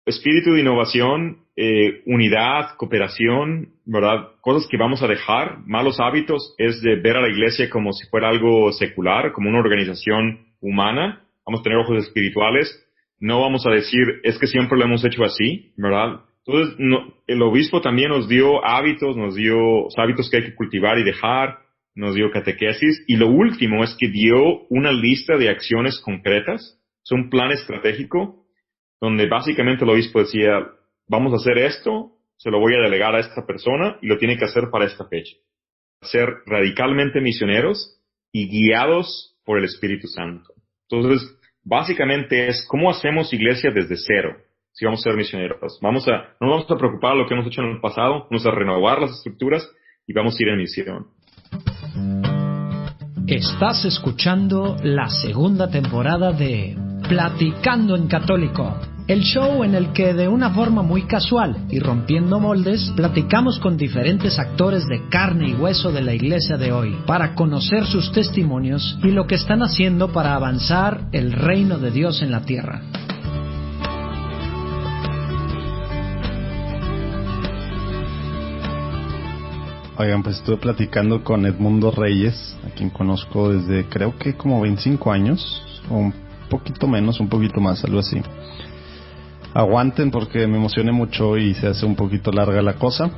espíritu de innovación, unidad, cooperación, ¿verdad? Cosas que vamos a dejar, malos hábitos, es de ver a la iglesia como si fuera algo secular, como una organización humana. Vamos a tener ojos espirituales. No vamos a decir, es que siempre lo hemos hecho así, ¿verdad? Entonces, el obispo también nos dio hábitos, hábitos que hay que cultivar y dejar, nos dio catequesis, y lo último es que dio una lista de acciones concretas, es un plan estratégico, donde básicamente el obispo decía, vamos a hacer esto, se lo voy a delegar a esta persona, y lo tiene que hacer para esta fecha. Ser radicalmente misioneros y guiados por el Espíritu Santo. Entonces, básicamente es, ¿cómo hacemos iglesia desde cero? Si vamos a ser misioneros. No nos vamos a preocupar de lo que hemos hecho en el pasado, vamos a renovar las estructuras y vamos a ir en misión. Estás escuchando la segunda temporada de Platicando en Católico, el show en el que de una forma muy casual y rompiendo moldes platicamos con diferentes actores de carne y hueso de la iglesia de hoy para conocer sus testimonios y lo que están haciendo para avanzar el reino de Dios en la tierra. Oigan, pues estuve platicando con Edmundo Reyes, a quien conozco desde creo que como 25 años, o un poquito menos, un poquito más, algo así. Aguanten porque me emocioné mucho y se hace un poquito larga la cosa.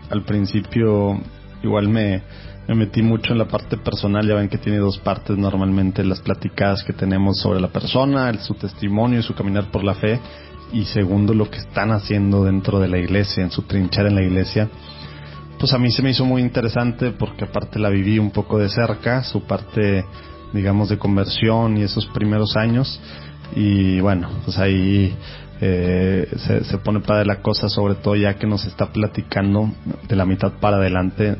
Al principio igual me metí mucho en la parte personal, ya ven que tiene dos partes normalmente, las platicadas que tenemos sobre la persona, su testimonio y su caminar por la fe, y segundo lo que están haciendo dentro de la iglesia, en su trinchera en la iglesia. Pues a mí se me hizo muy interesante porque aparte la viví un poco de cerca, su parte, digamos, de conversión y esos primeros años. Y bueno, pues ahí se pone padre la cosa, sobre todo ya que nos está platicando de la mitad para adelante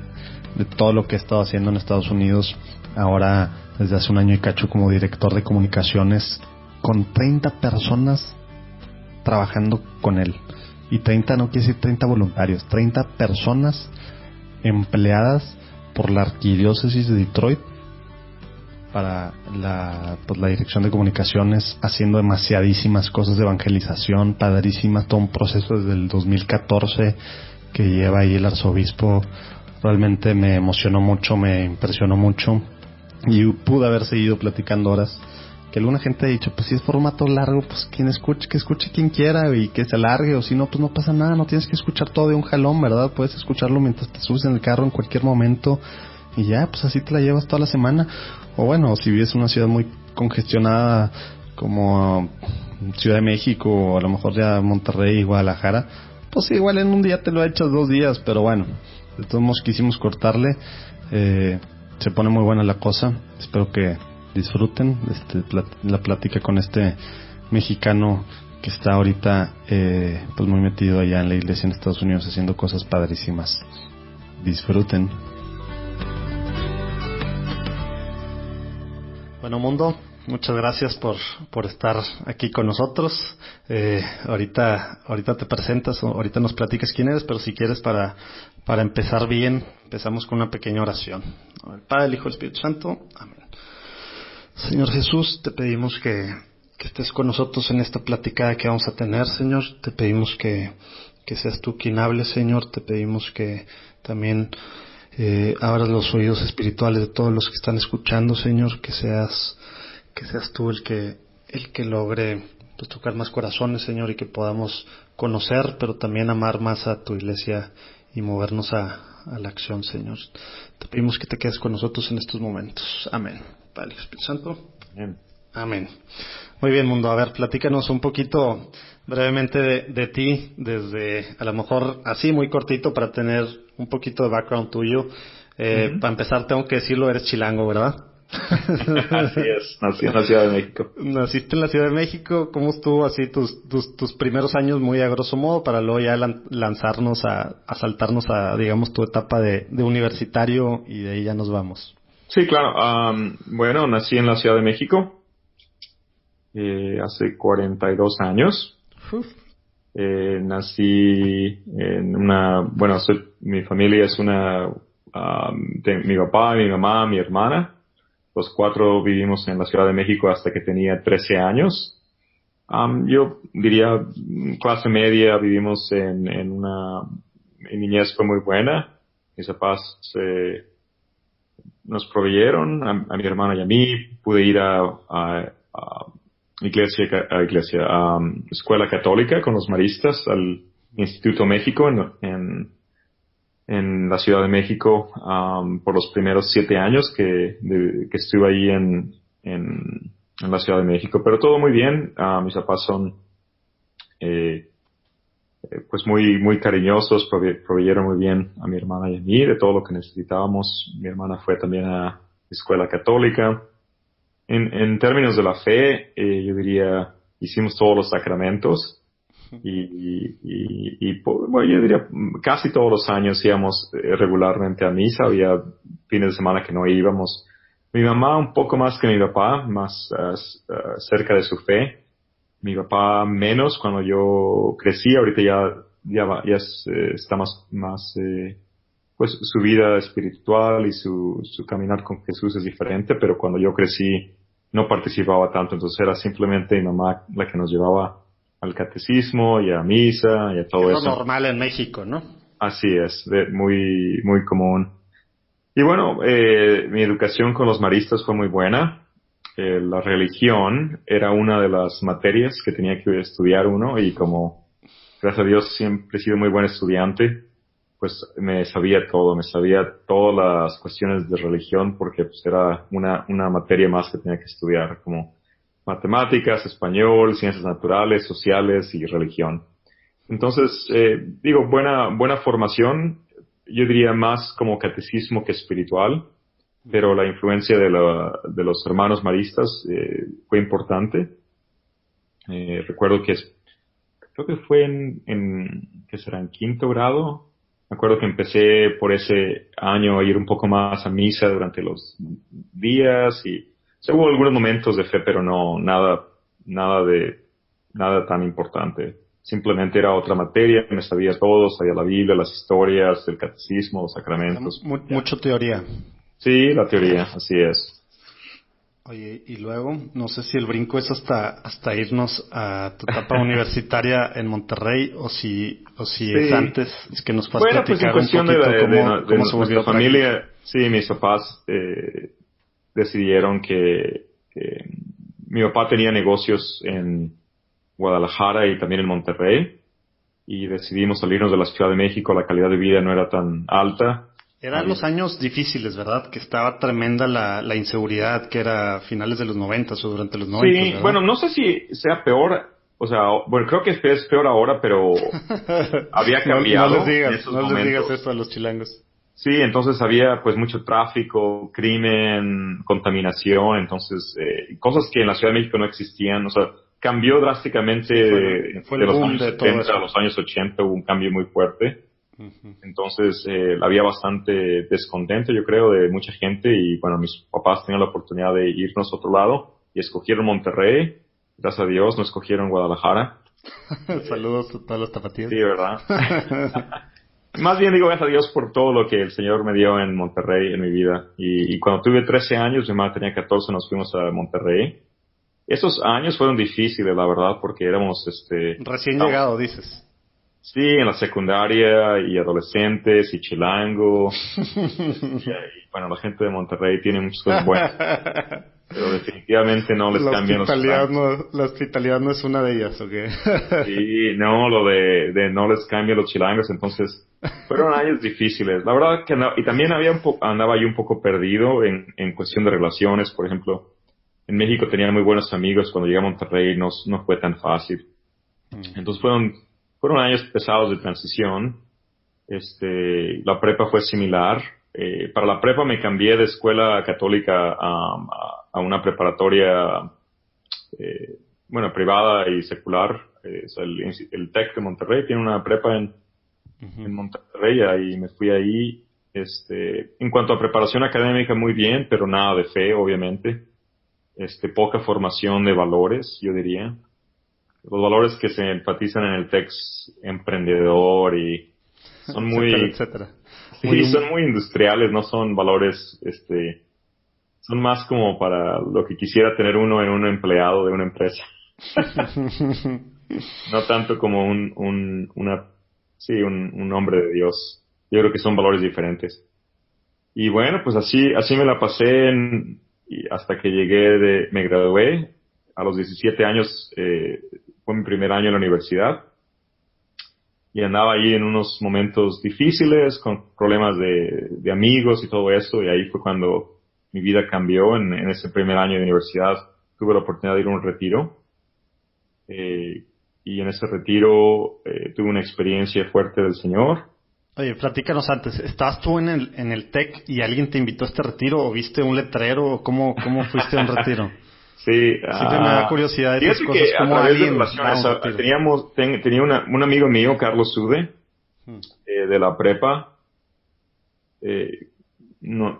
de todo lo que he estado haciendo en Estados Unidos. Ahora, desde hace un año y cacho, como director de comunicaciones, con 30 personas trabajando con él. Y 30 no quiere decir 30 voluntarios, 30 personas empleadas por la arquidiócesis de Detroit para la dirección de comunicaciones, haciendo demasiadísimas cosas de evangelización, padrísimas, todo un proceso desde el 2014 que lleva ahí el arzobispo. Realmente me emocionó mucho, me impresionó mucho y pude haber seguido platicando horas. Que alguna gente ha dicho, pues si es formato largo, pues que escuche quien quiera y que se alargue, o si no, pues no pasa nada, no tienes que escuchar todo de un jalón, ¿verdad? Puedes escucharlo mientras te subes en el carro en cualquier momento y ya, pues así te la llevas toda la semana. O bueno, si vives en una ciudad muy congestionada como Ciudad de México o a lo mejor ya Monterrey, Guadalajara, pues igual en un día te lo echas 2 días, pero bueno, de todos modos quisimos cortarle. Se pone muy buena la cosa, espero que disfruten la plática con este mexicano que está ahorita pues muy metido allá en la iglesia en Estados Unidos haciendo cosas padrísimas. Disfruten. Bueno, mundo, muchas gracias por estar aquí con nosotros. Ahorita te presentas, ahorita nos platicas quién eres, pero si quieres para empezar bien, empezamos con una pequeña oración. El Padre, el Hijo y el Espíritu Santo. Amén. Señor Jesús, te pedimos que estés con nosotros en esta platicada que vamos a tener, Señor. Te pedimos que seas tú quien hable, Señor. Te pedimos que también abras los oídos espirituales de todos los que están escuchando, Señor. Que seas tú el que logre pues, tocar más corazones, Señor, y que podamos conocer, pero también amar más a tu iglesia y movernos a la acción, Señor. Te pedimos que te quedes con nosotros en estos momentos. Amén. Padre, Espíritu Santo. Amén. Amén. Muy bien, mundo. A ver, platícanos un poquito brevemente de ti, desde a lo mejor así muy cortito para tener un poquito de background tuyo. Para empezar tengo que decirlo, eres chilango, ¿verdad? Así es, nací en la Ciudad de México. Naciste en la Ciudad de México. ¿Cómo estuvo así tus primeros años muy a grosso modo para luego ya lanzarnos a saltarnos a, digamos, tu etapa de universitario y de ahí ya nos vamos? Sí, claro. Bueno, nací en la Ciudad de México hace 42 años. Nací en mi familia es mi papá, mi mamá, mi hermana. Los 4 vivimos en la Ciudad de México hasta que tenía 13 años. Yo diría clase media, vivimos mi niñez fue muy buena. Mis papás nos proveyeron, a mi hermana y a mí. Pude ir a escuela católica con los maristas al Instituto México en la Ciudad de México, por los primeros 7 años que estuve ahí en la Ciudad de México. Pero todo muy bien. Mis papás son pues muy cariñosos, proveyeron muy bien a mi hermana y a mí de todo lo que necesitábamos. Mi hermana fue también a escuela católica. En términos de la fe, yo diría, hicimos todos los sacramentos bueno, yo diría casi todos los años íbamos regularmente a misa. Había fines de semana que no íbamos. Mi mamá un poco más que mi papá, más cerca de su fe. Mi papá menos cuando yo crecí. Ahorita ya está más pues su vida espiritual y su caminar con Jesús es diferente, pero cuando yo crecí no participaba tanto, entonces era simplemente mi mamá la que nos llevaba al catecismo y a misa y a todo eso. Es lo normal en México, ¿no? Así es, muy común. Y bueno, mi educación con los maristas fue muy buena. La religión era una de las materias que tenía que estudiar uno, y como, gracias a Dios, siempre he sido muy buen estudiante, pues me sabía todas las cuestiones de religión, porque pues era una materia más que tenía que estudiar, como matemáticas, español, ciencias naturales, sociales y religión. Entonces, buena formación. Yo diría más como catecismo que espiritual, pero la influencia de los hermanos maristas fue importante. Recuerdo creo que fue ¿qué será? En 5º grado. Me acuerdo que empecé por ese año a ir un poco más a misa durante los días, y hubo algunos momentos de fe, pero no nada tan importante. Simplemente era otra materia, me sabía todo, sabía la Biblia, las historias, el catecismo, los sacramentos. Mucho teoría. Sí, la teoría, así es. Oye, y luego, no sé si el brinco es hasta irnos a tu etapa universitaria en Monterrey, o si es antes. Es que nos puedas platicar pues en cuestión un poquito cómo se volvió nuestra familia. Sí, mis papás decidieron que mi papá tenía negocios en Guadalajara y también en Monterrey, y decidimos salirnos de la Ciudad de México. La calidad de vida no era tan alta. Eran los años difíciles, ¿verdad? Que estaba tremenda la inseguridad, que era finales de los 90 o durante los 90. Sí, ¿verdad? bueno, no sé si sea peor, o sea, bueno, creo que es peor ahora, pero había cambiado. No les digas esto a los chilangos. Sí, entonces había pues mucho tráfico, crimen, contaminación, entonces cosas que en la Ciudad de México no existían. O sea, cambió drásticamente fue de el los boom años de 70 todo a los años 80, hubo un cambio muy fuerte. Uh-huh. Entonces había bastante descontento, yo creo, de mucha gente, y bueno, mis papás tenían la oportunidad de irnos a otro lado y escogieron Monterrey. Gracias a Dios no escogieron Guadalajara. Saludos a todos los tapatíos. Sí, ¿verdad? Más bien digo gracias a Dios por todo lo que el Señor me dio en Monterrey, en mi vida. Y cuando tuve 13 años, mi mamá tenía 14, nos fuimos a Monterrey. Esos años fueron difíciles, la verdad, porque éramos recién llegado, dices. Sí, en la secundaria, y adolescentes, y chilango. y bueno, la gente de Monterrey tiene muchas cosas buenas, pero definitivamente no les cambian los chilangos. La hospitalidad no es una de ellas, ¿o qué? Sí, no, lo de no les cambian los chilangos. Entonces fueron años difíciles. La verdad que y también andaba yo un poco perdido en cuestión de relaciones. Por ejemplo, en México tenía muy buenos amigos. Cuando llegué a Monterrey no fue tan fácil. Entonces fueron años pesados de transición. La prepa fue similar. Para la prepa me cambié de escuela católica a una preparatoria, privada y secular. O sea, el TEC de Monterrey tiene una prepa en Monterrey, y me fui ahí. En cuanto a preparación académica, muy bien, pero nada de fe, obviamente. Poca formación de valores, yo diría. Los valores que se enfatizan en el TEC, emprendedor, y son etcétera. Sí, son muy industriales, no son valores, son más como para lo que quisiera tener uno en un empleado de una empresa. No tanto como un hombre de Dios. Yo creo que son valores diferentes. Y bueno, pues así me la pasé y hasta que me gradué. A los 17 años, fue mi primer año en la universidad. Y andaba ahí en unos momentos difíciles, con problemas de amigos y todo eso. Y ahí fue cuando mi vida cambió. En ese primer año de universidad tuve la oportunidad de ir a un retiro. Y en ese retiro tuve una experiencia fuerte del Señor. Oye, platícanos antes, ¿estabas tú en el TEC y alguien te invitó a este retiro o viste un letrero o cómo fuiste a un retiro? Sí, siempre me da curiosidad de esas cosas, que como alguien tenía un amigo mío, Carlos Sude, de la prepa. No,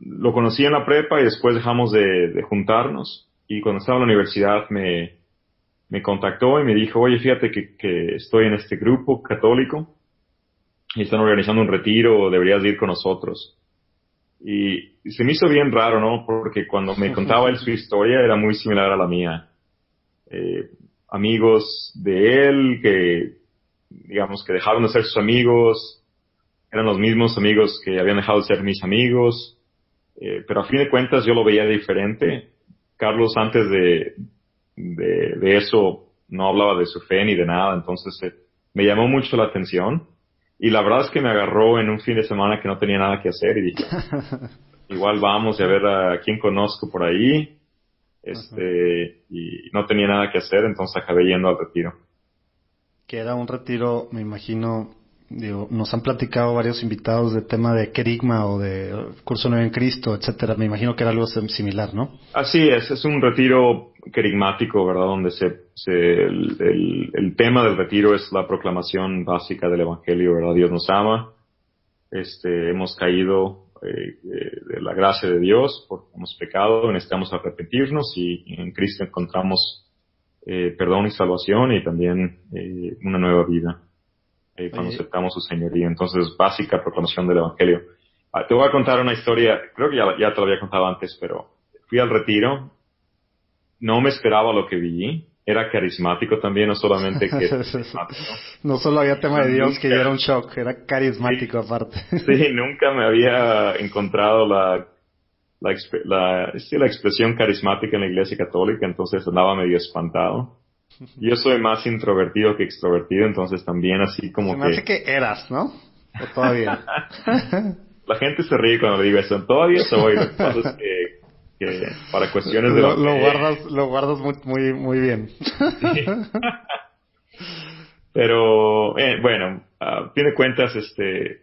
lo conocí en la prepa y después dejamos de juntarnos, y cuando estaba en la universidad me contactó y me dijo, oye, fíjate que estoy en este grupo católico y están organizando un retiro, deberías ir con nosotros. Y se me hizo bien raro, ¿no? Porque cuando me contaba él su historia era muy similar a la mía. Amigos de él que, digamos, que dejaron de ser sus amigos, eran los mismos amigos que habían dejado de ser mis amigos, pero a fin de cuentas yo lo veía diferente. Carlos antes de eso no hablaba de su fe ni de nada, entonces me llamó mucho la atención. Y la verdad es que me agarró en un fin de semana que no tenía nada que hacer y dije, igual vamos a ver a quién conozco por ahí. Y no tenía nada que hacer, entonces acabé yendo al retiro. Que era un retiro, me imagino, nos han platicado varios invitados de tema de querigma o de curso nuevo en Cristo, etcétera. Me imagino que era algo similar, ¿no? Así es un retiro querigmático, ¿verdad? Donde el tema del retiro es la proclamación básica del Evangelio, ¿verdad? Dios nos ama, hemos caído de la gracia de Dios porque hemos pecado, necesitamos arrepentirnos y en Cristo encontramos perdón y salvación y también una nueva vida cuando aceptamos su señoría. Entonces, básica proclamación del Evangelio. Te voy a contar una historia, creo que ya te lo había contado antes, pero fui al retiro, no me esperaba lo que vi, era carismático también, no solamente carismático. No solo había tema de Dios, que ya era un shock, era carismático aparte. Sí, nunca me había encontrado la expresión carismática en la Iglesia Católica, entonces andaba medio espantado. Yo soy más introvertido que extrovertido, entonces también así como Se me hace que eras, ¿no? ¿O todavía? La gente se ríe cuando le digo eso. Todavía soy. Lo que pasa es que para cuestiones de lo guardas muy, muy bien. Sí. Pero, bueno, a fin de cuentas,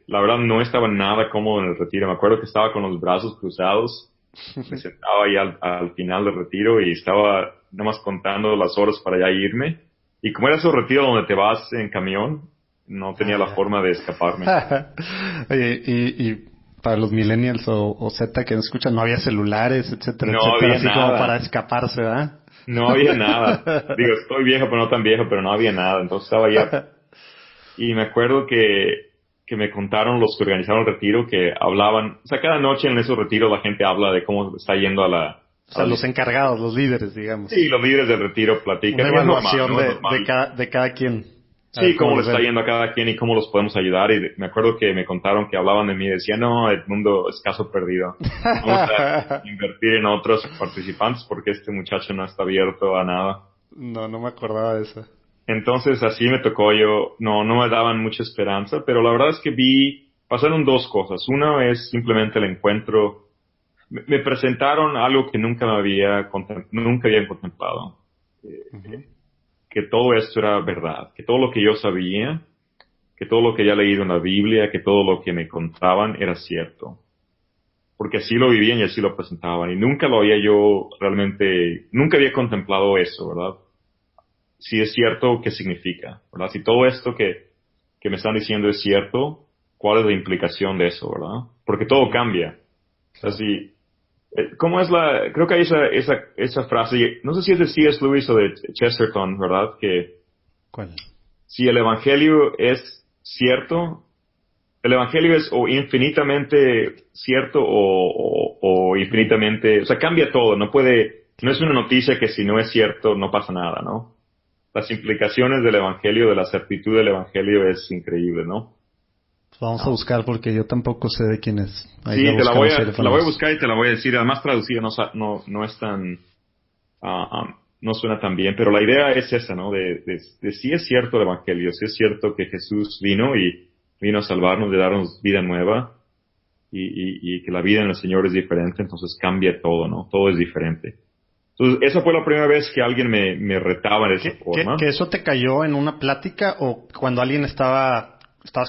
la verdad no estaba nada cómodo en el retiro. Me acuerdo que estaba con los brazos cruzados. Me sentaba ahí al final del retiro y estaba nada más contando las horas para ya irme. Y como era ese retiro donde te vas en camión, no tenía la forma de escaparme. Oye, y para los millennials o Z que no escuchan, no había celulares, etcétera, no etcétera, había así nada. como para escaparse, ¿verdad? No había nada. Digo, estoy viejo, pero no tan viejo, pero no había nada. Entonces estaba allá. Y me acuerdo que me contaron los que organizaron el retiro que hablaban, o sea, cada noche en esos retiros la gente habla de cómo está yendo los encargados, los líderes, digamos. Sí, los líderes del retiro platican. Una evaluación de cada quien. Sí, cómo le está yendo a cada quien y cómo los podemos ayudar. Y me acuerdo que me contaron que hablaban de mí y decían, no, el mundo es caso perdido. Vamos a invertir en otros participantes porque este muchacho no está abierto a nada. No me acordaba de eso. Entonces así me tocó no me daban mucha esperanza, pero la verdad es que pasaron dos cosas. Una es simplemente el encuentro. Me presentaron algo que nunca habían contemplado. Que todo esto era verdad, que todo lo que yo sabía, que todo lo que había leído en la Biblia, que todo lo que me contaban era cierto. Porque así lo vivían y así lo presentaban. Y nunca nunca había contemplado eso, ¿verdad? Si es cierto, ¿qué significa? ¿Verdad? Si todo esto que me están diciendo es cierto, ¿cuál es la implicación de eso, verdad? Porque todo cambia. O sea, ¿cómo es creo que hay esa frase, no sé si es de C.S. Lewis o de Chesterton, ¿verdad? ¿Cuál? Si el Evangelio es cierto, el Evangelio es o infinitamente cierto o infinitamente, o sea, cambia todo, no puede no es una noticia que si no es cierto no pasa nada, ¿no? Las implicaciones del evangelio, de la certitud del evangelio es increíble, ¿no? Vamos a buscar porque yo tampoco sé de quién es. Ahí sí, te la voy a buscar y te la voy a decir. Además traducida no es tan, no suena tan bien, pero la idea es esa, ¿no? De si es cierto el evangelio, si es cierto que Jesús vino a salvarnos, de darnos vida nueva y que la vida en el Señor es diferente, entonces cambia todo, ¿no? Todo es diferente. Entonces, esa fue la primera vez que alguien me retaba de esa forma. ¿Que eso te cayó en una plática o cuando alguien estabas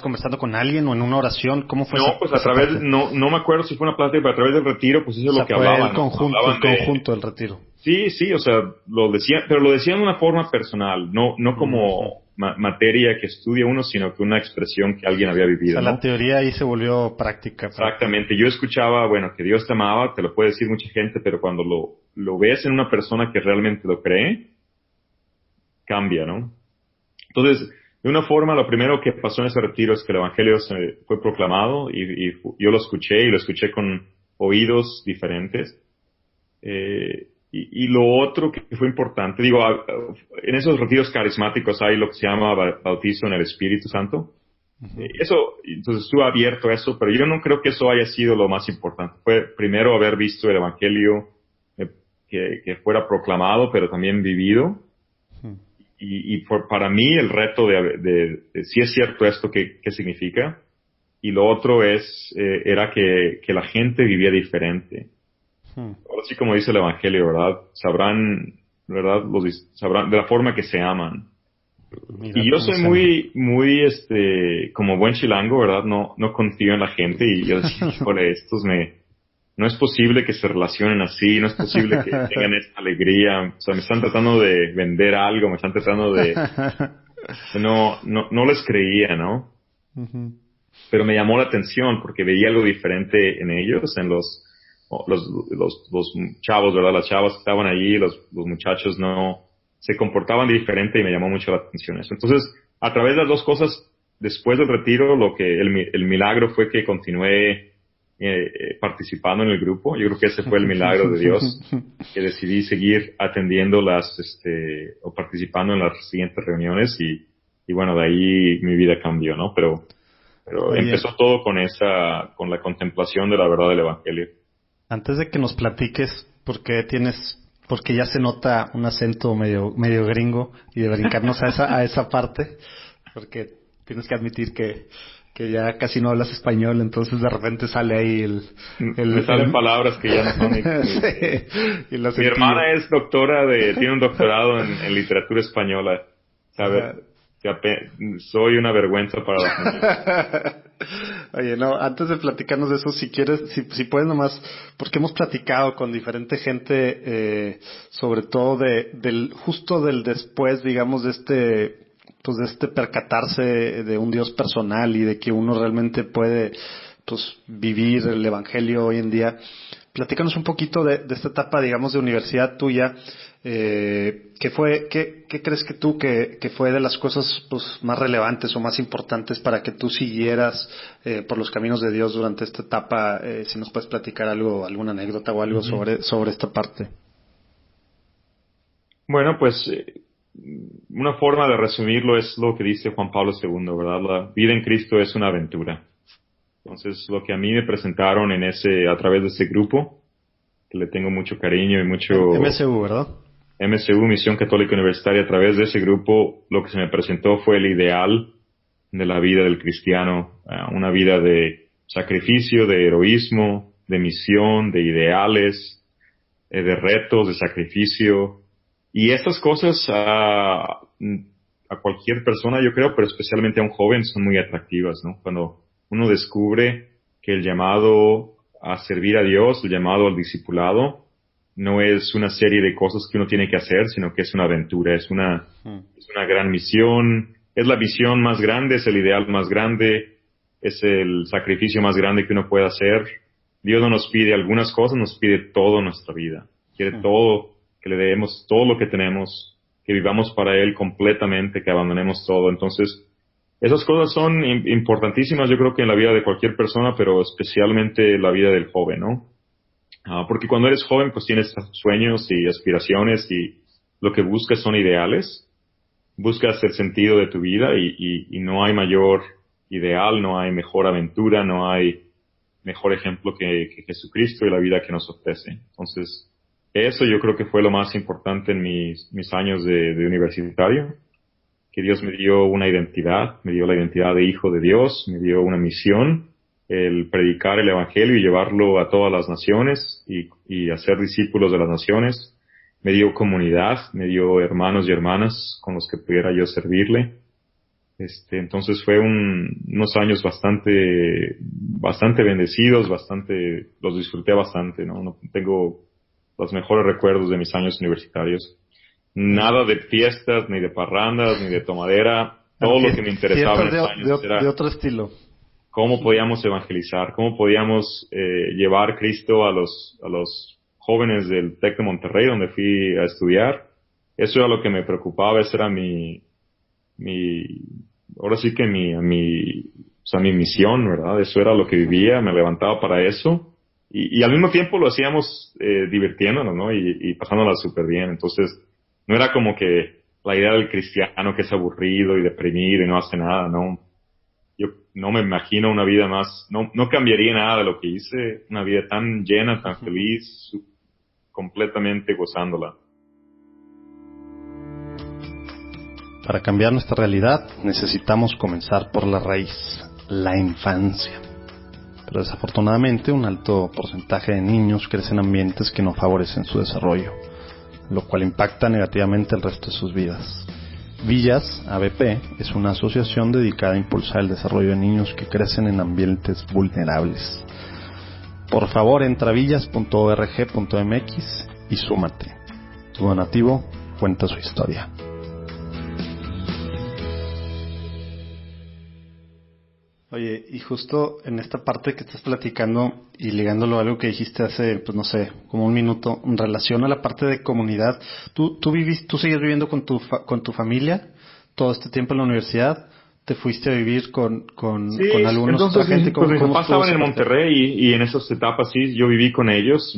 conversando con alguien o en una oración? ¿Cómo fue? No, pues a través, no me acuerdo si fue una plática, pero a través del retiro, pues eso es lo que hablaban. El conjunto del retiro. Sí, o sea, lo decían de una forma personal, no como materia que estudia uno, sino que una expresión que alguien había vivido. O sea, la teoría ahí se volvió práctica. Exactamente. Yo escuchaba, que Dios te amaba, te lo puede decir mucha gente, pero cuando lo ves en una persona que realmente lo cree, cambia, ¿no? Entonces, de una forma, lo primero que pasó en ese retiro es que el evangelio fue proclamado y yo lo escuché con oídos diferentes. Y lo otro que fue importante, en esos retiros carismáticos hay lo que se llama bautizo en el Espíritu Santo. Uh-huh. Entonces estuve abierto a eso, pero yo no creo que eso haya sido lo más importante. Fue primero haber visto el evangelio que fuera proclamado, pero también vivido. Uh-huh. Para mí el reto de si es cierto esto, ¿qué significa? Y lo otro era que la gente vivía diferente. Ahora sí, como dice el evangelio, ¿verdad? Sabrán de la forma que se aman. Mira, y yo soy muy, como buen chilango, ¿verdad? No confío en la gente y yo decía, híjole, no es posible que se relacionen así, no es posible que tengan esta alegría. O sea, me están tratando de vender algo, me están tratando de... No les creía, ¿no? Uh-huh. Pero me llamó la atención porque veía algo diferente en ellos, en los chavos, ¿verdad? Las chavas que estaban allí, los muchachos se comportaban diferente y me llamó mucho la atención eso. Entonces, a través de las dos cosas, después del retiro, el milagro fue que continué participando en el grupo. Yo creo que ese fue el milagro de Dios, que decidí seguir atendiendo o participando en las siguientes reuniones y bueno, de ahí mi vida cambió, ¿no? Pero empezó todo con la contemplación de la verdad del evangelio. Antes de que nos platiques porque ya se nota un acento medio gringo y de brincarnos a esa parte, porque tienes que admitir que ya casi no hablas español, entonces de repente sale ahí me salen palabras que ya no son. Sí. Mi hermana es tiene un doctorado en literatura española, ¿sabes? Soy una vergüenza para la gente. Oye, no, antes de platicarnos de eso, si quieres, si puedes nomás, porque hemos platicado con diferente gente, sobre todo justo del después, digamos, de este percatarse de un Dios personal y de que uno realmente puede, vivir el evangelio hoy en día. Platícanos un poquito de esta etapa, digamos, de universidad tuya. ¿Qué crees que fue de las cosas más relevantes o más importantes para que tú siguieras por los caminos de Dios durante esta etapa? Si nos puedes platicar alguna anécdota o algo sobre esta parte. Bueno, pues una forma de resumirlo es lo que dice Juan Pablo II, ¿verdad? La vida en Cristo es una aventura. Entonces, lo que a mí me presentaron a través de ese grupo, que le tengo mucho cariño y mucho... MSU, ¿verdad? MSU, Misión Católica Universitaria, a través de ese grupo, lo que se me presentó fue el ideal de la vida del cristiano, una vida de sacrificio, de heroísmo, de misión, de ideales, de retos, de sacrificio. Y estas cosas a cualquier persona, yo creo, pero especialmente a un joven, son muy atractivas, ¿no? Cuando uno descubre que el llamado a servir a Dios, el llamado al discipulado, no es una serie de cosas que uno tiene que hacer, sino que es una aventura, es una gran misión, es la visión más grande, es el ideal más grande, es el sacrificio más grande que uno puede hacer. Dios no nos pide algunas cosas, nos pide toda nuestra vida. Quiere todo, que le demos todo lo que tenemos, que vivamos para Él completamente, que abandonemos todo. Entonces, esas cosas son importantísimas, yo creo que en la vida de cualquier persona, pero especialmente en la vida del joven, ¿no? Porque cuando eres joven, pues tienes sueños y aspiraciones y lo que buscas son ideales. Buscas el sentido de tu vida y no hay mayor ideal, no hay mejor aventura, no hay mejor ejemplo que Jesucristo y la vida que nos ofrece. Entonces, eso yo creo que fue lo más importante en mis años de universitario, que Dios me dio una identidad, me dio la identidad de hijo de Dios, me dio una misión, el predicar el evangelio y llevarlo a todas las naciones y hacer discípulos de las naciones. Me dio comunidad, me dio hermanos y hermanas con los que pudiera yo servirle. Entonces fue unos años bastante bendecidos, los disfruté bastante, ¿no? No tengo los mejores recuerdos de mis años universitarios. Nada de fiestas, ni de parrandas, ni de tomadera. Todo lo que me interesaba en esos años era de otro estilo. Cómo podíamos evangelizar, cómo podíamos llevar Cristo a los jóvenes del TEC de Monterrey, donde fui a estudiar. Eso era lo que me preocupaba, esa era ahora sí que mi misión, ¿verdad? Eso era lo que vivía, me levantaba para eso. Y al mismo tiempo lo hacíamos divirtiéndonos, ¿no? Y pasándola súper bien. Entonces, no era como que la idea del cristiano que es aburrido y deprimido y no hace nada, ¿no? Yo no me imagino una vida más, no cambiaría nada de lo que hice, una vida tan llena, tan feliz, completamente gozándola. Para cambiar nuestra realidad necesitamos comenzar por la raíz, la infancia. Pero desafortunadamente un alto porcentaje de niños crecen en ambientes que no favorecen su desarrollo, lo cual impacta negativamente el resto de sus vidas. Villas ABP es una asociación dedicada a impulsar el desarrollo de niños que crecen en ambientes vulnerables. Por favor, entra a villas.org.mx y súmate. Tu donativo cuenta su historia. Oye, y justo en esta parte que estás platicando y ligándolo a algo que dijiste hace, pues no sé, como un minuto, en relación a la parte de comunidad, ¿tú sigues viviendo con tu familia todo este tiempo en la universidad? ¿Te fuiste a vivir con algunos otra gente? Pues mis papás estaban en Monterrey y en esas etapas sí, yo viví con ellos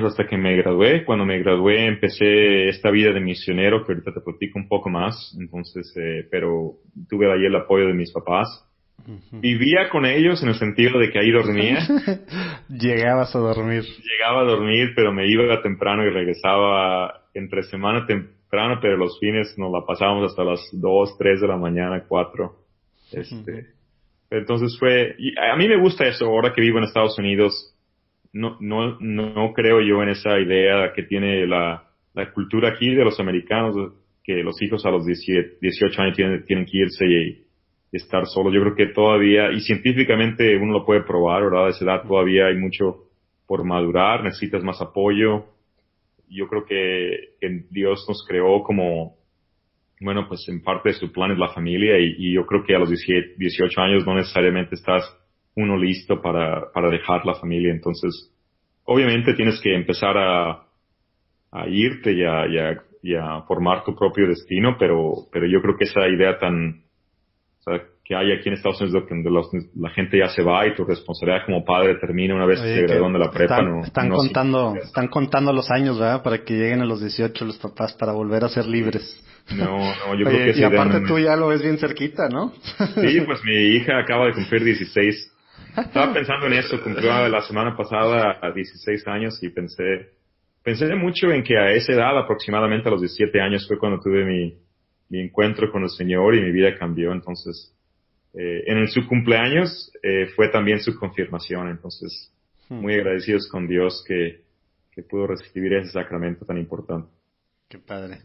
hasta que me gradué. Cuando me gradué empecé esta vida de misionero, que ahorita te platico un poco más, entonces, pero tuve ahí el apoyo de mis papás. Vivía con ellos en el sentido de que ahí dormía. Llegabas a dormir. Llegaba a dormir, pero me iba temprano y regresaba entre semana temprano, pero los fines nos la pasábamos hasta las 2, 3 de la mañana, 4. Entonces a mí me gusta eso, ahora que vivo en Estados Unidos. No creo yo en esa idea que tiene la cultura aquí de los americanos, que los hijos a los 18 años tienen que irse y estar solos. Yo creo que todavía, y científicamente uno lo puede probar, ¿verdad? A esa edad todavía hay mucho por madurar, necesitas más apoyo. Yo creo que Dios nos creó como, bueno, pues en parte de su plan es la familia y yo creo que a los 18 años no necesariamente estás uno listo para dejar la familia. Entonces, obviamente tienes que empezar a irte y a formar tu propio destino, pero yo creo que esa idea que hay aquí en Estados Unidos donde la gente ya se va y tu responsabilidad como padre termina una vez que se gradúan de la prepa. Están contando los años, ¿verdad? Para que lleguen a los 18 los papás para volver a ser libres. No, yo creo que y aparte tú ya lo ves bien cerquita, ¿no? Sí, pues mi hija acaba de cumplir 16. Estaba pensando en eso, cumplió la semana pasada a 16 años y pensé mucho en que a esa edad, aproximadamente a los 17 años, fue cuando tuve mi encuentro con el Señor y mi vida cambió. Entonces, en su cumpleaños fue también su confirmación. Entonces, muy agradecidos con Dios que pudo recibir ese sacramento tan importante. Qué padre.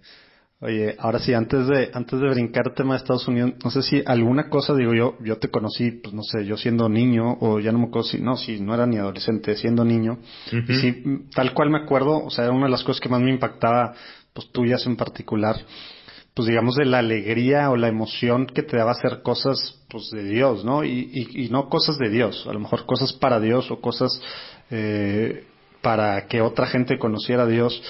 Oye, ahora sí, antes de brincar el tema de Estados Unidos, no sé si alguna cosa, digo yo te conocí, pues no sé, yo siendo niño, o ya no me acuerdo si no era ni adolescente, siendo niño, y sí, tal cual me acuerdo, o sea, era una de las cosas que más me impactaba, pues tuyas en particular, pues digamos de la alegría o la emoción que te daba hacer cosas, pues de Dios, ¿no? Y no cosas de Dios, a lo mejor cosas para Dios o cosas para que otra gente conociera a Dios.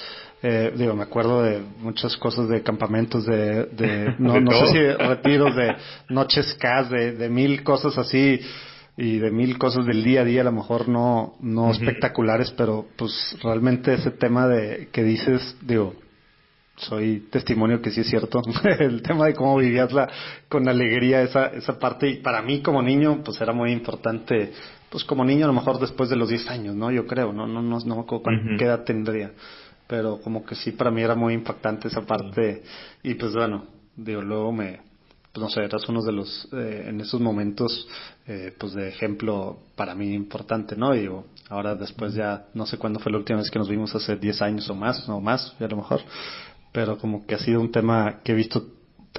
Me acuerdo de muchas cosas de campamentos, no sé si retiros, de noches CAS, de mil cosas así. y de mil cosas del día a día, a lo mejor no Ujú. espectaculares, pero pues realmente ese tema de que dices, digo, soy testimonio que sí es cierto, el tema de cómo vivías con alegría esa parte, y para mí como niño pues era muy importante, pues como niño a lo mejor después de los 10 años, ¿no? Yo creo, no me acuerdo qué Ujú. edad tendría, pero como que sí para mí era muy impactante esa parte, y pues bueno, digo, luego pues no sé, eras uno de los, en esos momentos, pues de ejemplo para mí importante, ¿no? Y digo, ahora después ya, no sé cuándo fue la última vez que nos vimos, hace 10 años o más, a lo mejor, pero como que ha sido un tema que he visto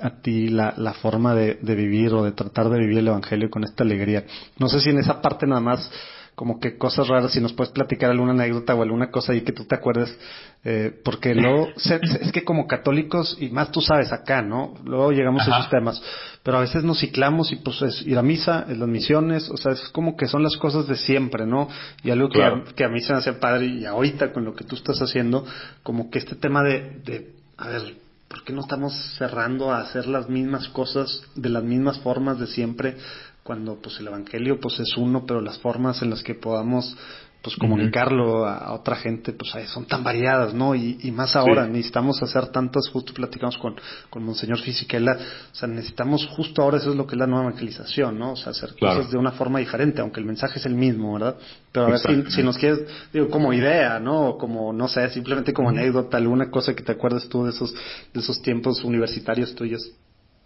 a ti la forma de vivir o de tratar de vivir el evangelio con esta alegría. No sé si en esa parte nada más como que cosas raras, si nos puedes platicar alguna anécdota o alguna cosa ahí que tú te acuerdes, porque luego es que como católicos, y más tú sabes acá, ¿no? Luego llegamos a esos Ajá, temas, pero a veces nos ciclamos y pues es ir a misa, es las misiones, o sea, es como que son las cosas de siempre, ¿no? Y algo claro. que a mí se me hace padre, y ahorita con lo que tú estás haciendo, como que este tema a ver, ¿por qué no estamos cerrando a hacer las mismas cosas de las mismas formas de siempre, cuando pues el evangelio pues es uno, pero las formas en las que podamos pues Ujú. comunicarlo a otra gente pues son tan variadas, ¿no? Y más ahora Sí, necesitamos hacer tantas, justo platicamos con Monseñor Fisichella, o sea, necesitamos justo ahora, eso es lo que es la nueva evangelización, ¿no? O sea, hacer cosas claro, de una forma diferente, aunque el mensaje es el mismo, ¿verdad? Pero a ver si exactamente. nos quieres, digo, como idea, ¿no? O como, no sé, simplemente como Ujú. anécdota, alguna cosa que te acuerdes tú de esos tiempos universitarios tuyos.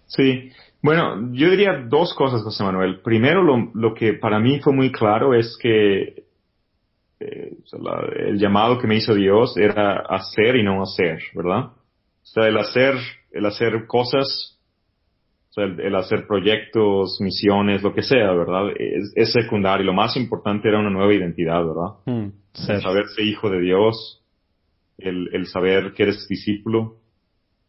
Sí, bueno, yo diría dos cosas, José Manuel. Primero, lo que para mí fue muy claro es que o sea, el llamado que me hizo Dios era hacer y no hacer, ¿verdad? O sea, el hacer cosas, o sea, el hacer proyectos, misiones, lo que sea, ¿verdad? Es secundario. Lo más importante era una nueva identidad, ¿verdad? El Ser. saberse hijo de Dios, el saber que eres discípulo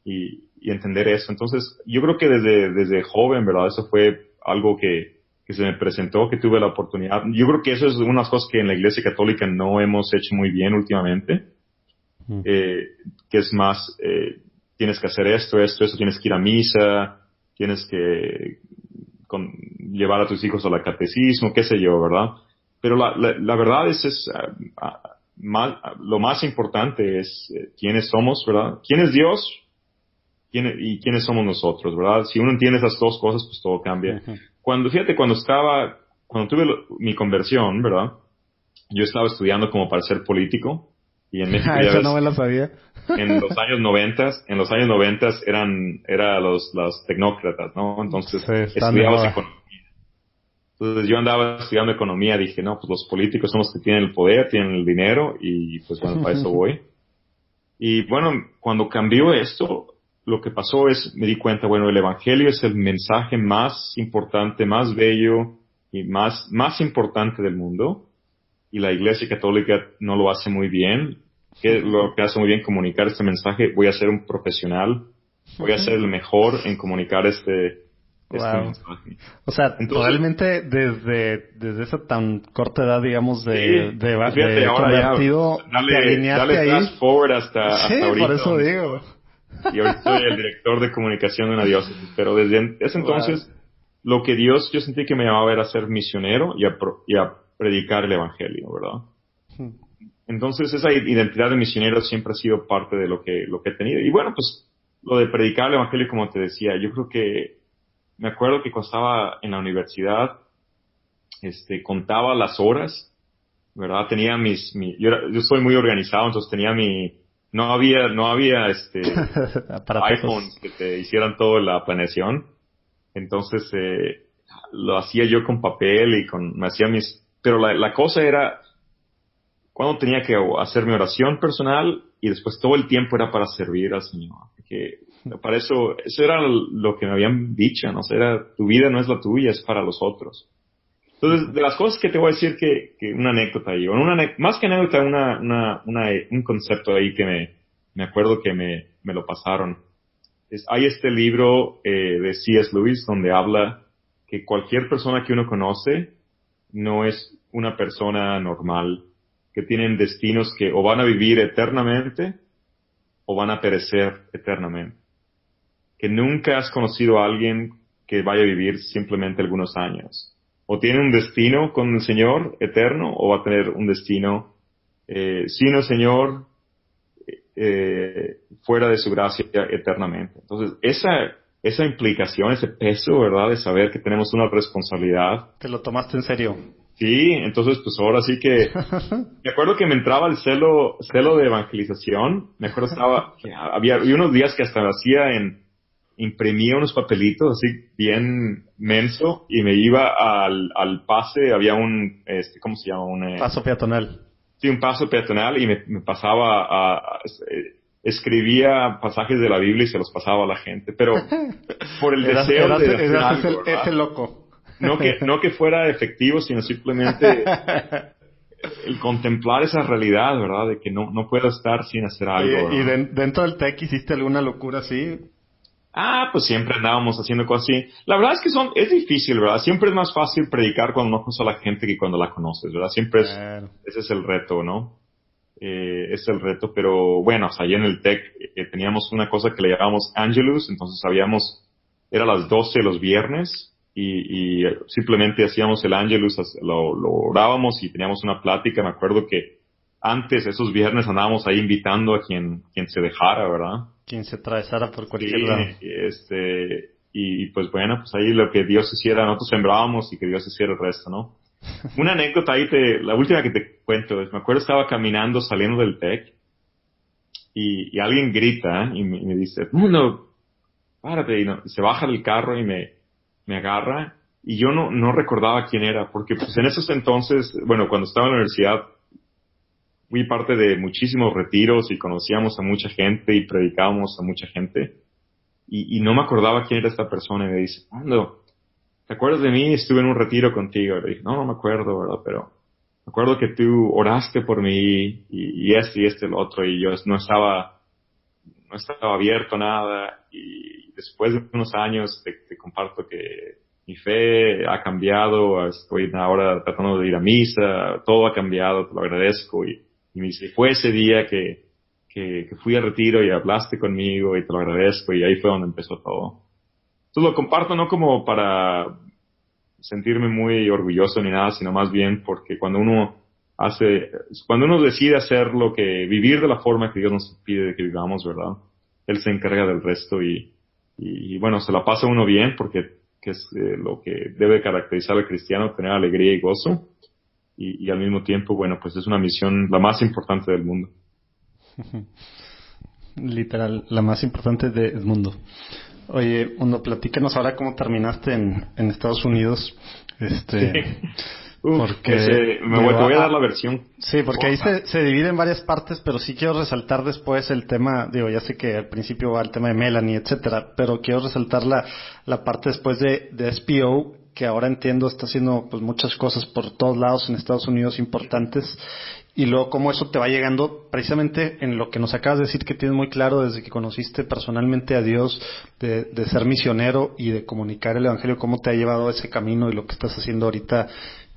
y entender eso. Entonces, yo creo que desde joven, ¿verdad? Eso fue algo que se me presentó, que tuve la oportunidad. Yo creo que eso es unas cosas que en la Iglesia Católica no hemos hecho muy bien últimamente, Mm. eh, que es más, tienes que hacer esto, tienes que ir a misa, tienes que llevar a tus hijos al catecismo, qué sé yo, ¿verdad? Pero la verdad lo más importante es quiénes somos, ¿verdad? ¿Quién es Dios? Y quiénes somos nosotros, ¿verdad? Si uno entiende esas dos cosas, pues todo cambia. Ujú. Fíjate, cuando tuve mi conversión, ¿verdad? Yo estaba estudiando como para ser político, y en México ya Esa no ves, me la sabía. en los años 90 era los tecnócratas, ¿no? Entonces, Sí, están de estudiabas moda. economía. Entonces yo andaba estudiando economía, dije, no, pues los políticos son los que tienen el poder, tienen el dinero, y pues bueno, para eso voy. Y bueno, cuando cambió esto, lo que pasó es, me di cuenta, bueno, el Evangelio es el mensaje más importante, más bello y más importante del mundo. Y la Iglesia Católica no lo hace muy bien. ¿Qué es lo que hace muy bien? Comunicar este mensaje. Voy a ser un profesional. Voy a ser el mejor en comunicar este Wow. mensaje. O sea, Entonces, realmente desde esa tan corta edad, digamos, sí, pues fíjate, de ahora ya, convertido, te dale alineaste fast ahí. forward hasta Sí, por ahorita eso donde digo. estoy. Y ahorita soy el director de comunicación de una diócesis, pero desde ese Wow. entonces, lo que yo sentí que me llamaba era ser misionero y a predicar el evangelio, ¿verdad? Entonces, esa identidad de misionero siempre ha sido parte de lo que he tenido. Y bueno, pues, lo de predicar el evangelio, como te decía, yo creo que, me acuerdo que cuando estaba en la universidad, contaba las horas, ¿verdad? Tenía yo soy muy organizado, entonces tenía no había, Aparatejos. iPhones que te hicieran toda la planeación. Entonces, lo hacía yo con papel me hacía pero la cosa era, cuando tenía que hacer mi oración personal y después todo el tiempo era para servir al Señor. Porque para eso era lo que me habían dicho, ¿no? O sea, tu vida no es la tuya, es para los otros. Entonces, de las cosas que te voy a decir que una anécdota ahí, más que anécdota, un concepto ahí que me acuerdo que me lo pasaron. Hay este libro de C.S. Lewis donde habla que cualquier persona que uno conoce no es una persona normal, que tienen destinos que o van a vivir eternamente o van a perecer eternamente. Que nunca has conocido a alguien que vaya a vivir simplemente algunos años. o tiene un destino con el Señor eterno, o va a tener un destino sin el Señor, fuera de su gracia eternamente. Entonces, esa implicación, ese peso, ¿verdad?, de saber que tenemos una responsabilidad. ¿Te lo tomaste en serio? Sí, entonces pues ahora sí que, me acuerdo que me entraba el celo de evangelización. Me acuerdo había unos días que hasta imprimía unos papelitos así bien menso y me iba al pase, había ¿cómo se llama? Paso peatonal. Sí, un paso peatonal, y me pasaba escribía pasajes de la Biblia y se los pasaba a la gente, pero por el deseo de hacer algo, ese loco. No que fuera efectivo, sino simplemente el contemplar esa realidad, ¿verdad? De que no puedo estar sin hacer algo. ¿Y dentro del TEC hiciste alguna locura así? Pues siempre andábamos haciendo cosas así. La verdad es que es difícil, ¿verdad? Siempre es más fácil predicar cuando no conoces a la gente que cuando la conoces, ¿verdad? Siempre ese es el reto, ¿no? Es el reto, pero bueno, o sea, ahí en el TEC teníamos una cosa que le llamábamos Angelus, entonces era las 12 los viernes, y simplemente hacíamos el Angelus, lo orábamos y teníamos una plática. Me acuerdo que antes, esos viernes, andábamos ahí invitando a quien se dejara, ¿verdad? Quien se atravesara por cualquier lado. Y pues bueno, pues ahí lo que Dios hiciera, nosotros sembrábamos y que Dios hiciera el resto, ¿no? Una anécdota ahí, la última que te cuento, me acuerdo estaba caminando saliendo del TEC y alguien grita y me dice, "Mundo, párate", y se baja del carro y me agarra, y yo no recordaba quién era, porque pues en esos entonces, bueno, cuando estaba en la universidad, fui parte de muchísimos retiros y conocíamos a mucha gente y predicábamos a mucha gente, y no me acordaba quién era esta persona, y me dice, "Mundo, ¿te acuerdas de mí? Estuve en un retiro contigo". Le dije, no me acuerdo, ¿verdad? Pero me acuerdo que tú oraste por mí y el otro, y yo no estaba abierto a nada, y después de unos años te comparto que mi fe ha cambiado, estoy ahora tratando de ir a misa, todo ha cambiado, te lo agradezco, y me dice, fue ese día que fui a retiro y hablaste conmigo y te lo agradezco, y ahí fue donde empezó todo. Entonces lo comparto no como para sentirme muy orgulloso ni nada, sino más bien porque cuando uno decide hacer vivir de la forma que Dios nos pide que vivamos, ¿verdad? Él se encarga del resto, y bueno, se la pasa uno bien, porque que es lo que debe caracterizar al cristiano, tener alegría y gozo, y al mismo tiempo, bueno, pues es una misión la más importante del mundo. Literal, la más importante del mundo. Oye, platícanos ahora cómo terminaste en Estados Unidos. Sí. Porque te voy a dar la versión. Sí, porque ahí se divide en varias partes, pero sí quiero resaltar después el tema, ya sé que al principio va el tema de Melanie, etcétera, pero quiero resaltar la parte después de SPO, que ahora entiendo está haciendo pues muchas cosas por todos lados en Estados Unidos importantes, y luego cómo eso te va llegando precisamente en lo que nos acabas de decir, que tienes muy claro desde que conociste personalmente a Dios, de ser misionero y de comunicar el evangelio, cómo te ha llevado ese camino y lo que estás haciendo ahorita,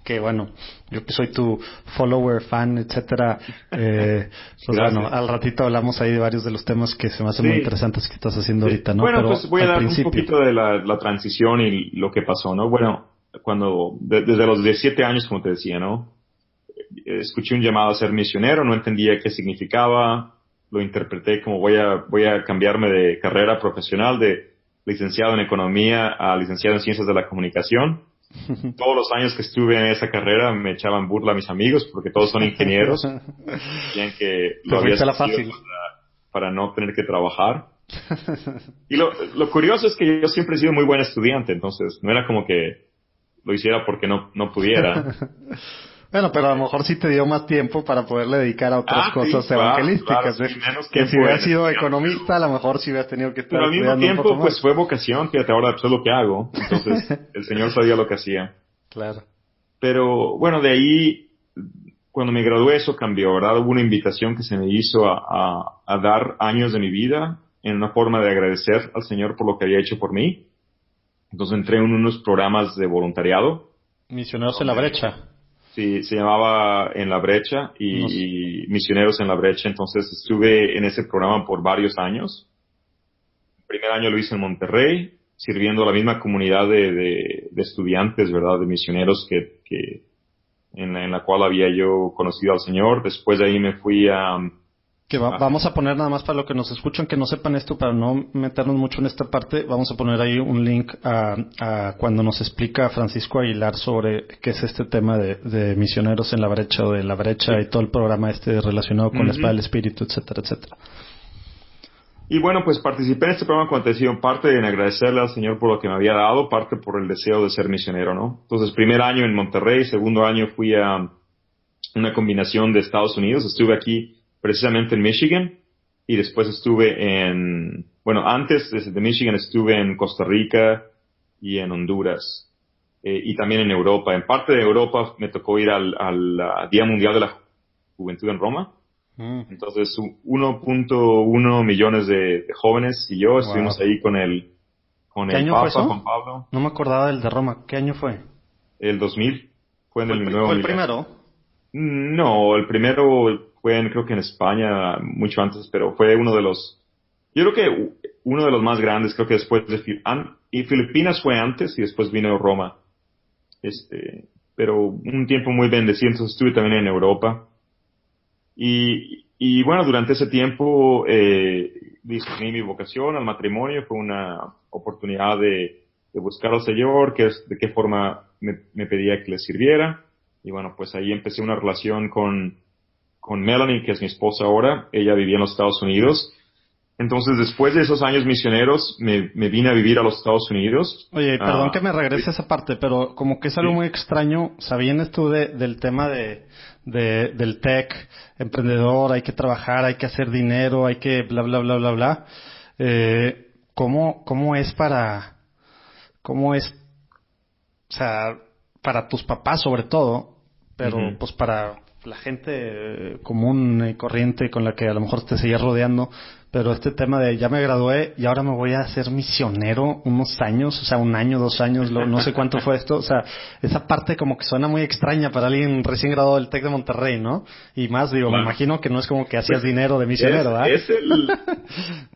que bueno, yo que soy tu follower, fan, etcétera, pues bueno, al ratito hablamos ahí de varios de los temas que se me hacen muy interesantes que estás haciendo ahorita, ¿no? Bueno, pero pues voy a dar un poquito de la transición y lo que pasó, ¿no? Bueno, desde los 17 años, como te decía, ¿no? Escuché un llamado a ser misionero, no entendía qué significaba, lo interpreté como voy a cambiarme de carrera profesional, de licenciado en economía a licenciado en ciencias de la comunicación. Todos los años que estuve en esa carrera me echaban burla a mis amigos porque todos son ingenieros. Decían que lo había escogido para no tener que trabajar. Y lo curioso es que yo siempre he sido muy buen estudiante, entonces no era como que lo hiciera porque no pudiera. Bueno, pero a lo mejor sí te dio más tiempo para poderle dedicar a otras cosas evangelísticas. Claro, menos que si hubieras sido economista, a lo mejor sí hubieras tenido que estar pero al mismo tiempo, pues fue vocación. Fíjate, ahora pues, es lo que hago. Entonces, el Señor sabía lo que hacía. Claro. Pero, bueno, de ahí, cuando me gradué, eso cambió, ¿verdad? Hubo una invitación que se me hizo a dar años de mi vida en una forma de agradecer al Señor por lo que había hecho por mí. Entonces entré en unos programas de voluntariado. Misioneros en la Brecha. Sí, se llamaba En la Brecha y Misioneros en la Brecha. Entonces estuve en ese programa por varios años. El primer año lo hice en Monterrey, sirviendo a la misma comunidad de estudiantes, ¿verdad? De misioneros que en la cual había yo conocido al Señor. Después de ahí me fui vamos a poner nada más para los que nos escuchan que no sepan esto, para no meternos mucho en esta parte, vamos a poner ahí un link a cuando nos explica Francisco Aguilar sobre qué es este tema de misioneros en la brecha o de la brecha y todo el programa relacionado con la espada del espíritu, etcétera, etcétera. Y bueno, pues participé en este programa, como te decía, parte en agradecerle al Señor por lo que me había dado, parte por el deseo de ser misionero, ¿no? Entonces, primer año en Monterrey, segundo año fui a una combinación de Estados Unidos. Estuve aquí precisamente en Michigan y después estuve antes de Michigan estuve en Costa Rica y en Honduras y también en Europa. En parte de Europa me tocó ir al Día Mundial de la Juventud en Roma. Entonces 1.1 millones de jóvenes y yo estuvimos ahí con el Papa Juan Pablo. No me acordaba del de Roma. ¿Qué año fue? El 2000. Fue en el nuevo ¿Fue el primero? No, el primero fue creo que en España mucho antes, pero fue yo creo que uno de los más grandes, creo que después y Filipinas fue antes y después vino Roma. Pero un tiempo muy bendecido, entonces estuve también en Europa. Y bueno, durante ese tiempo discerní mi vocación al matrimonio. Fue una oportunidad de buscar al Señor, de qué forma me pedía que le sirviera. Y bueno, pues ahí empecé una relación con Melanie, que es mi esposa ahora. Ella vivía en los Estados Unidos. Entonces, después de esos años misioneros, me vine a vivir a los Estados Unidos. Oye, perdón que me regrese a esa parte, pero como que es algo muy extraño. ¿Sabías tú del tema del tech, emprendedor, hay que trabajar, hay que hacer dinero, hay que bla, bla, bla, bla, bla? ¿Cómo es, o sea, para tus papás sobre todo, pero pues para la gente común y corriente con la que a lo mejor te seguías rodeando, pero este tema de ya me gradué y ahora me voy a hacer misionero unos años, o sea, 1 año, 2 años, no sé cuánto fue esto, o sea, esa parte como que suena muy extraña para alguien recién graduado del TEC de Monterrey, ¿no? Y más, digo, me imagino que no es como que hacías dinero de misionero, ¿verdad?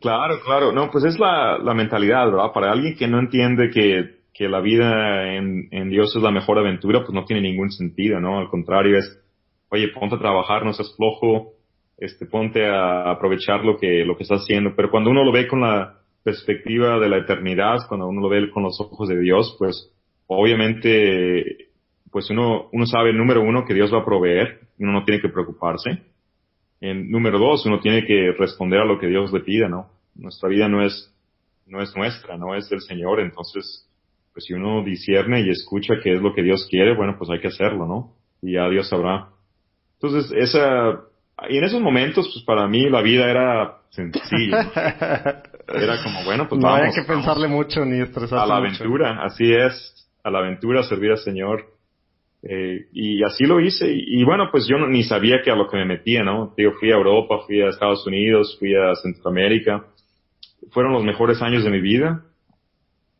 Claro, no, pues es la mentalidad, ¿verdad? Para alguien que no entiende que la vida en Dios es la mejor aventura, pues no tiene ningún sentido, ¿no? Al contrario, oye, ponte a trabajar, no seas flojo, ponte a aprovechar lo que estás haciendo. Pero cuando uno lo ve con la perspectiva de la eternidad, cuando uno lo ve con los ojos de Dios, pues obviamente, pues uno sabe, número 1, que Dios va a proveer, y uno no tiene que preocuparse. Número 2, uno tiene que responder a lo que Dios le pida, ¿no? Nuestra vida no es nuestra, no es del Señor. Entonces, pues si uno discierne y escucha qué es lo que Dios quiere, bueno, pues hay que hacerlo, ¿no? Y ya Dios sabrá. Entonces, y en esos momentos, pues para mí la vida era sencilla. Era como, bueno, pues no vamos. No había que pensarle mucho ni estresarse a la mucho. aventura, así es, a la aventura, servir al Señor. Y así lo hice. Y bueno, pues yo ni sabía que a lo que me metía, ¿no? Digo, fui a Europa, fui a Estados Unidos, fui a Centroamérica. Fueron los mejores años de mi vida.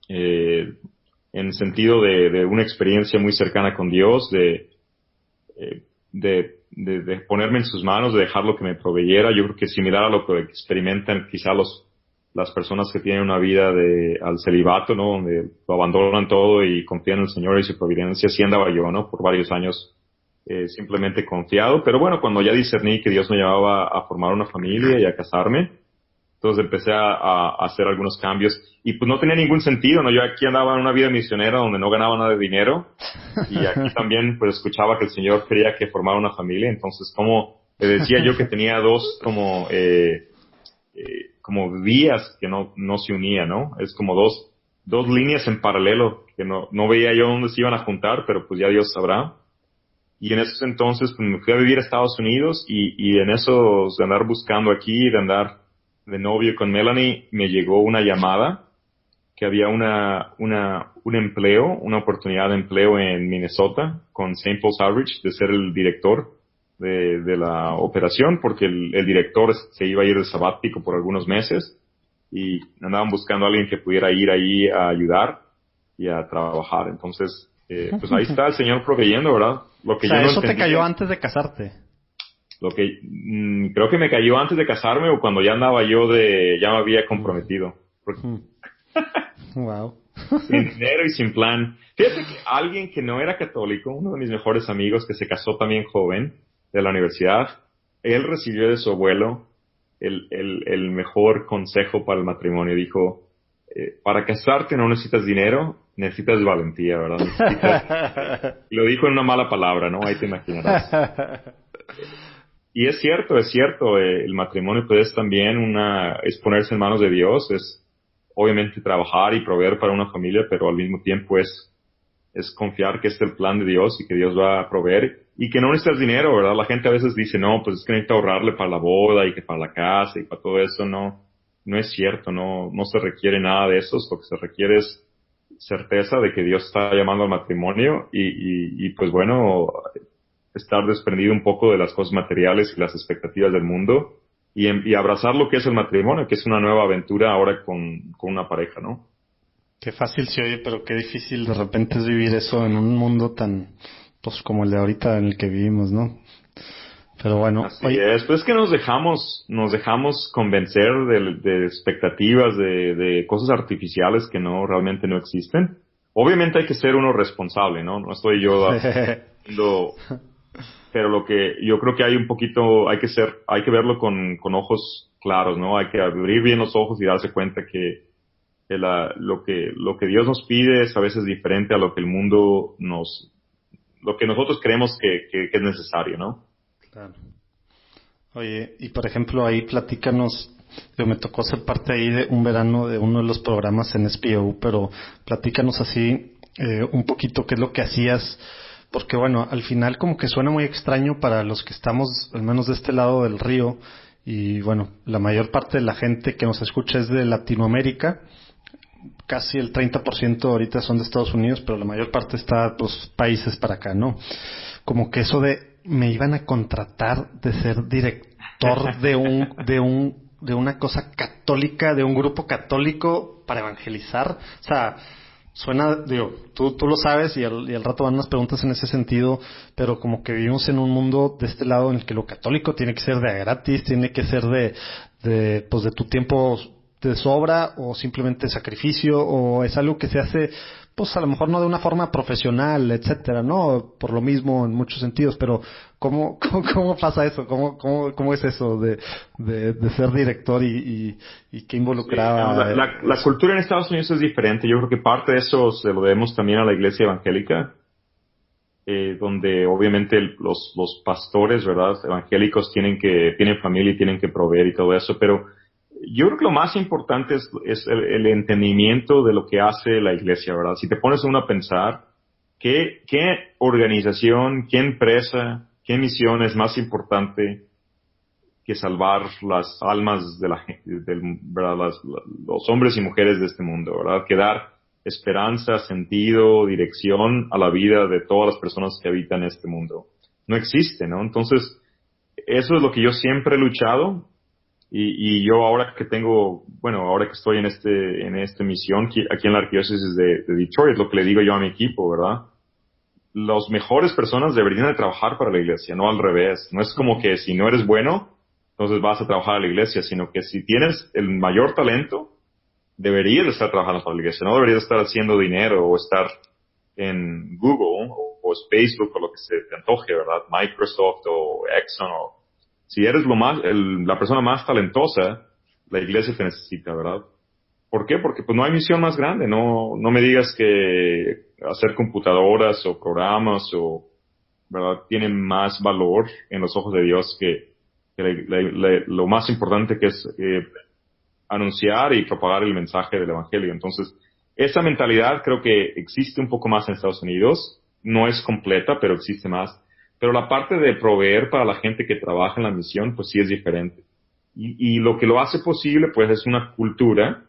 En sentido de una experiencia muy cercana con Dios, de ponerme en sus manos, de dejar lo que me proveyera. Yo creo que similar a lo que experimentan quizá las personas que tienen una vida al celibato, ¿no? Donde lo abandonan todo y confían en el Señor y su providencia. Así andaba yo, ¿no? Por varios años, simplemente confiado. Pero bueno, cuando ya discerní que Dios me llevaba a formar una familia y a casarme, entonces empecé a hacer algunos cambios. Y pues no tenía ningún sentido, ¿no? Yo aquí andaba en una vida misionera donde no ganaba nada de dinero. Y aquí también pues escuchaba que el Señor quería que formara una familia. Entonces, como le decía yo que tenía dos como vías que no se unían, ¿no? Es como dos líneas en paralelo que no veía yo dónde se iban a juntar, pero pues ya Dios sabrá. Y en esos entonces pues me fui a vivir a Estados Unidos y en esos de andar buscando aquí, de andar de novio con Melanie, me llegó una llamada que había un empleo, una oportunidad de empleo en Minnesota con St. Paul's Outreach, de ser el director de la operación, porque el director se iba a ir de sabático por algunos meses y andaban buscando a alguien que pudiera ir ahí a ayudar y a trabajar. Entonces, pues ahí está el Señor proveyendo, ¿verdad? Lo que o sea, yo no eso entendía. te cayó antes de casarte. Creo que me cayó antes de casarme o cuando ya andaba ya me había comprometido. Wow. Sin dinero y sin plan. Fíjate que alguien que no era católico, uno de mis mejores amigos que se casó también joven de la universidad, él recibió de su abuelo el mejor consejo para el matrimonio. Dijo, para casarte no necesitas dinero, necesitas valentía, ¿verdad? Y lo dijo en una mala palabra, ¿no? Ahí te imaginarás. Y es cierto, el matrimonio pues es también es ponerse en manos de Dios, es obviamente trabajar y proveer para una familia, pero al mismo tiempo es confiar que es el plan de Dios y que Dios va a proveer y que no necesitas dinero, ¿verdad? La gente a veces dice, no, pues es que necesita ahorrarle para la boda y que para la casa y para todo eso. No es cierto, no se requiere nada de eso. Lo que se requiere es certeza de que Dios está llamando al matrimonio y pues bueno, estar desprendido un poco de las cosas materiales y las expectativas del mundo y abrazar lo que es el matrimonio, que es una nueva aventura ahora con una pareja, ¿no? Qué fácil se oye, pero qué difícil de repente es vivir eso en un mundo tan, pues como el de ahorita en el que vivimos, ¿no? Pero bueno. Así es, pues es que nos dejamos convencer de expectativas, de cosas artificiales que realmente no existen. Obviamente hay que ser uno responsable, ¿no? No estoy yo haciendo, pero lo que yo creo que hay un poquito, hay que verlo con ojos claros, ¿no? Hay que abrir bien los ojos y darse cuenta que lo que Dios nos pide es a veces diferente a lo que el mundo lo que nosotros creemos que es necesario, ¿no? Claro. Oye, y por ejemplo ahí platícanos, me tocó ser parte ahí de un verano de uno de los programas en SPO, pero platícanos así un poquito qué es lo que hacías, porque bueno, al final como que suena muy extraño para los que estamos al menos de este lado del río, y bueno, la mayor parte de la gente que nos escucha es de Latinoamérica, casi el 30% ahorita son de Estados Unidos, pero la mayor parte está pues países para acá, ¿no? Como que eso de me iban a contratar de ser director de una cosa católica, de un grupo católico para evangelizar, o sea, suena, digo, tú lo sabes y al rato van unas preguntas en ese sentido, pero como que vivimos en un mundo de este lado en el que lo católico tiene que ser de gratis, tiene que ser de tu tiempo de sobra o simplemente sacrificio, o es algo que se hace pues a lo mejor no de una forma profesional, etcétera, ¿no? Por lo mismo en muchos sentidos, pero ¿cómo pasa eso? ¿Cómo es eso de ser director y qué involucraba? Sí, la cultura en Estados Unidos es diferente. Yo creo que parte de eso se lo debemos también a la iglesia evangélica, donde obviamente los pastores, ¿verdad? Evangélicos tienen familia y tienen que proveer y todo eso, pero yo creo que lo más importante es el entendimiento de lo que hace la iglesia, ¿verdad? Si te pones uno a pensar, ¿qué organización, qué empresa, qué misión es más importante que salvar las almas de la gente, ¿verdad? Los hombres y mujeres de este mundo, ¿verdad? Que dar esperanza, sentido, dirección a la vida de todas las personas que habitan este mundo. No existe, ¿no? Entonces, eso es lo que yo siempre he luchado. Y yo ahora que estoy en esta misión aquí en la arquidiócesis de Detroit, es lo que le digo yo a mi equipo, ¿verdad? Las mejores personas deberían de trabajar para la iglesia, no al revés. No es como que si no eres bueno, entonces vas a trabajar a la iglesia, sino que si tienes el mayor talento, deberías de estar trabajando para la iglesia, no deberías estar haciendo dinero o estar en Google o Facebook o lo que se te antoje, ¿verdad? Microsoft o Exxon si eres la persona más talentosa, la iglesia te necesita, ¿verdad? ¿Por qué? Porque pues no hay misión más grande. No me digas que hacer computadoras o programas ¿verdad? Tienen más valor en los ojos de Dios que lo más importante que es anunciar y propagar el mensaje del evangelio. Entonces, esa mentalidad creo que existe un poco más en Estados Unidos. No es completa, pero existe más. Pero la parte de proveer para la gente que trabaja en la misión, pues sí es diferente. Y lo que lo hace posible, pues es una cultura,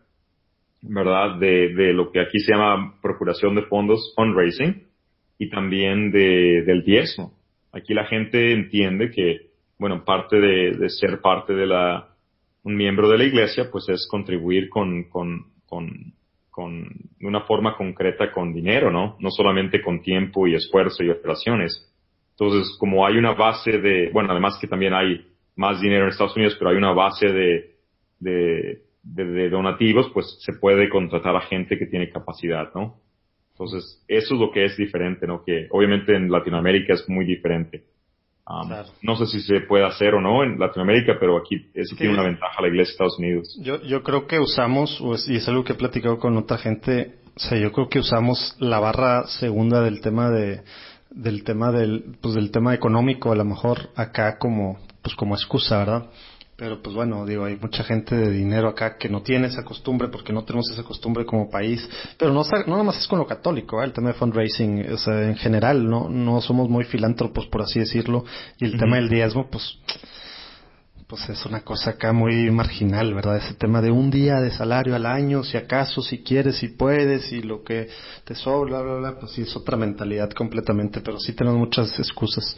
¿verdad? De lo que aquí se llama procuración de fondos, fundraising, y también del diezmo. Aquí la gente entiende que, bueno, parte de ser parte de un miembro de la iglesia, pues es contribuir de una forma concreta con dinero, ¿no? No solamente con tiempo y esfuerzo y operaciones. Entonces, como hay una base además que también hay más dinero en Estados Unidos, pero hay una base de de donativos, pues se puede contratar a gente que tiene capacidad, ¿no? Entonces, eso es lo que es diferente, ¿no? Que obviamente en Latinoamérica es muy diferente. Claro. No sé si se puede hacer o no en Latinoamérica, pero aquí eso tiene una ventaja la Iglesia de Estados Unidos. Yo creo que usamos, y es algo que he platicado con otra gente, o sea, yo creo que usamos la barra segunda del tema del tema económico, a lo mejor acá como excusa, ¿verdad? Pero pues bueno, digo, hay mucha gente de dinero acá que no tiene esa costumbre porque no tenemos esa costumbre como país. Pero no nada más es con lo católico, el tema de fundraising, o sea, en general, no somos muy filántropos, por así decirlo. Y el tema del diezmo, pues es una cosa acá muy marginal, ¿verdad? Ese tema de un día de salario al año, si acaso, si quieres, si puedes, y lo que te sobra, bla, bla, bla, pues sí, es otra mentalidad completamente, pero sí tenemos muchas excusas.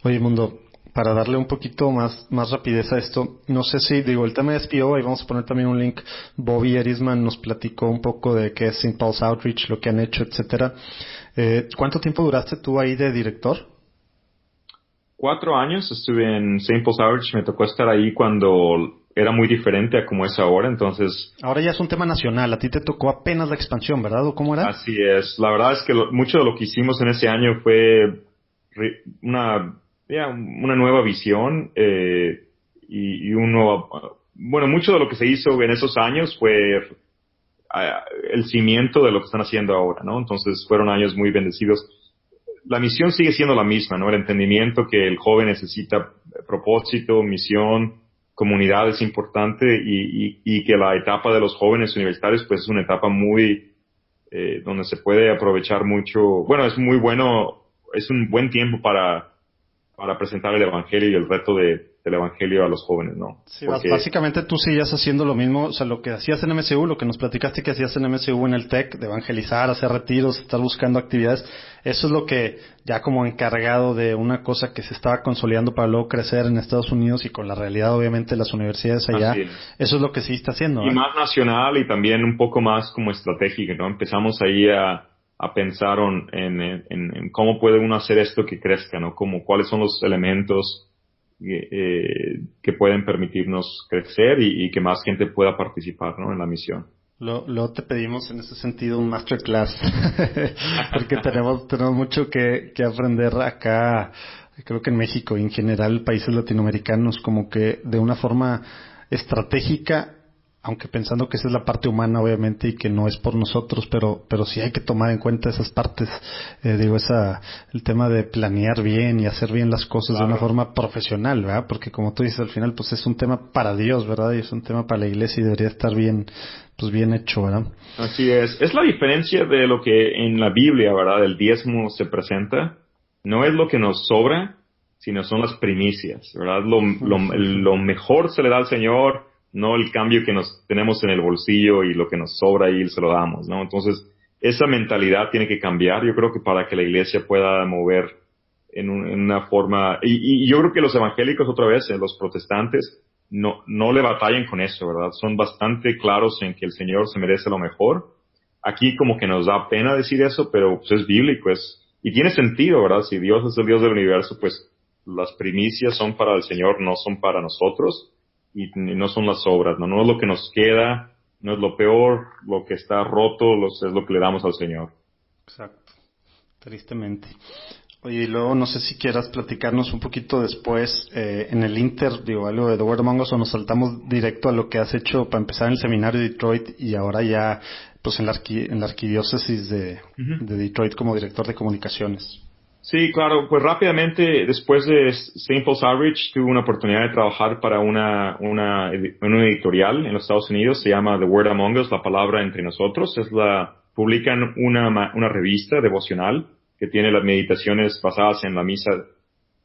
Oye, Mundo, para darle un poquito más rapidez a esto, no sé si, digo, el tema de SPO, ahí vamos a poner también un link. Bobby Erisman nos platicó un poco de qué es St. Paul's Outreach, lo que han hecho, etcétera. ¿Cuánto tiempo duraste tú ahí de director? 4 años estuve en St. Paul's Outreach. Me tocó estar ahí cuando era muy diferente a como es ahora, entonces... Ahora ya es un tema nacional. A ti te tocó apenas la expansión, ¿verdad? ¿O cómo era? Así es. La verdad es que mucho de lo que hicimos en ese año fue una nueva visión y un nuevo... Bueno, mucho de lo que se hizo en esos años fue el cimiento de lo que están haciendo ahora, ¿no? Entonces fueron años muy bendecidos. La misión sigue siendo la misma, ¿no? El entendimiento que el joven necesita propósito, misión, comunidad es importante y que la etapa de los jóvenes universitarios pues es una etapa muy donde se puede aprovechar mucho. Bueno, es muy bueno, es un buen tiempo para presentar el evangelio y el reto del evangelio a los jóvenes, ¿no? Sí, básicamente tú seguías haciendo lo mismo, o sea, lo que hacías en MSU, lo que nos platicaste que hacías en MSU en el TEC, de evangelizar, hacer retiros, estar buscando actividades, eso es lo que ya como encargado de una cosa que se estaba consolidando para luego crecer en Estados Unidos y con la realidad obviamente de las universidades allá, eso es lo que sí está haciendo. Y más nacional y también un poco más como estratégico, ¿no? Empezamos ahí a pensar en cómo puede uno hacer esto que crezca, ¿no? Como cuáles son los elementos que pueden permitirnos crecer y que más gente pueda participar, ¿no? En la misión. Luego te pedimos en ese sentido un masterclass porque tenemos mucho que aprender acá, creo que en México y en general países latinoamericanos, como que de una forma estratégica, aunque pensando que esa es la parte humana obviamente y que no es por nosotros, pero sí hay que tomar en cuenta esas partes, el tema de planear bien y hacer bien las cosas de una forma profesional, ¿verdad? Porque como tú dices al final, pues es un tema para Dios, ¿verdad? Y es un tema para la iglesia y debería estar bien hecho, ¿verdad? Así es. Es la diferencia de lo que en la Biblia, ¿verdad? El diezmo se presenta. No es lo que nos sobra, sino son las primicias, ¿verdad? Lo mejor se le da al Señor, no el cambio que nos tenemos en el bolsillo y lo que nos sobra ahí se lo damos, ¿no? Entonces, esa mentalidad tiene que cambiar, yo creo que para que la iglesia pueda mover en una forma, y yo creo que los evangélicos otra vez, los protestantes, no le batallan con eso, ¿verdad? Son bastante claros en que el Señor se merece lo mejor. Aquí como que nos da pena decir eso, pero pues es bíblico, y tiene sentido, ¿verdad? Si Dios es el Dios del universo, pues las primicias son para el Señor, no son para nosotros. Y no son las obras, no es lo que nos queda, no es lo peor, lo que está roto, es lo que le damos al Señor. Exacto, tristemente. Oye, y luego no sé si quieras platicarnos un poquito después, en el Inter, algo de The Word Among Us, o nos saltamos directo a lo que has hecho para empezar en el seminario de Detroit y ahora ya pues en la arquidiócesis de Detroit como director de comunicaciones. Sí, claro, pues rápidamente después de St. Paul's Outreach tuve una oportunidad de trabajar para una editorial en los Estados Unidos, se llama The Word Among Us, la palabra entre nosotros, publican una revista devocional que tiene las meditaciones basadas en la misa,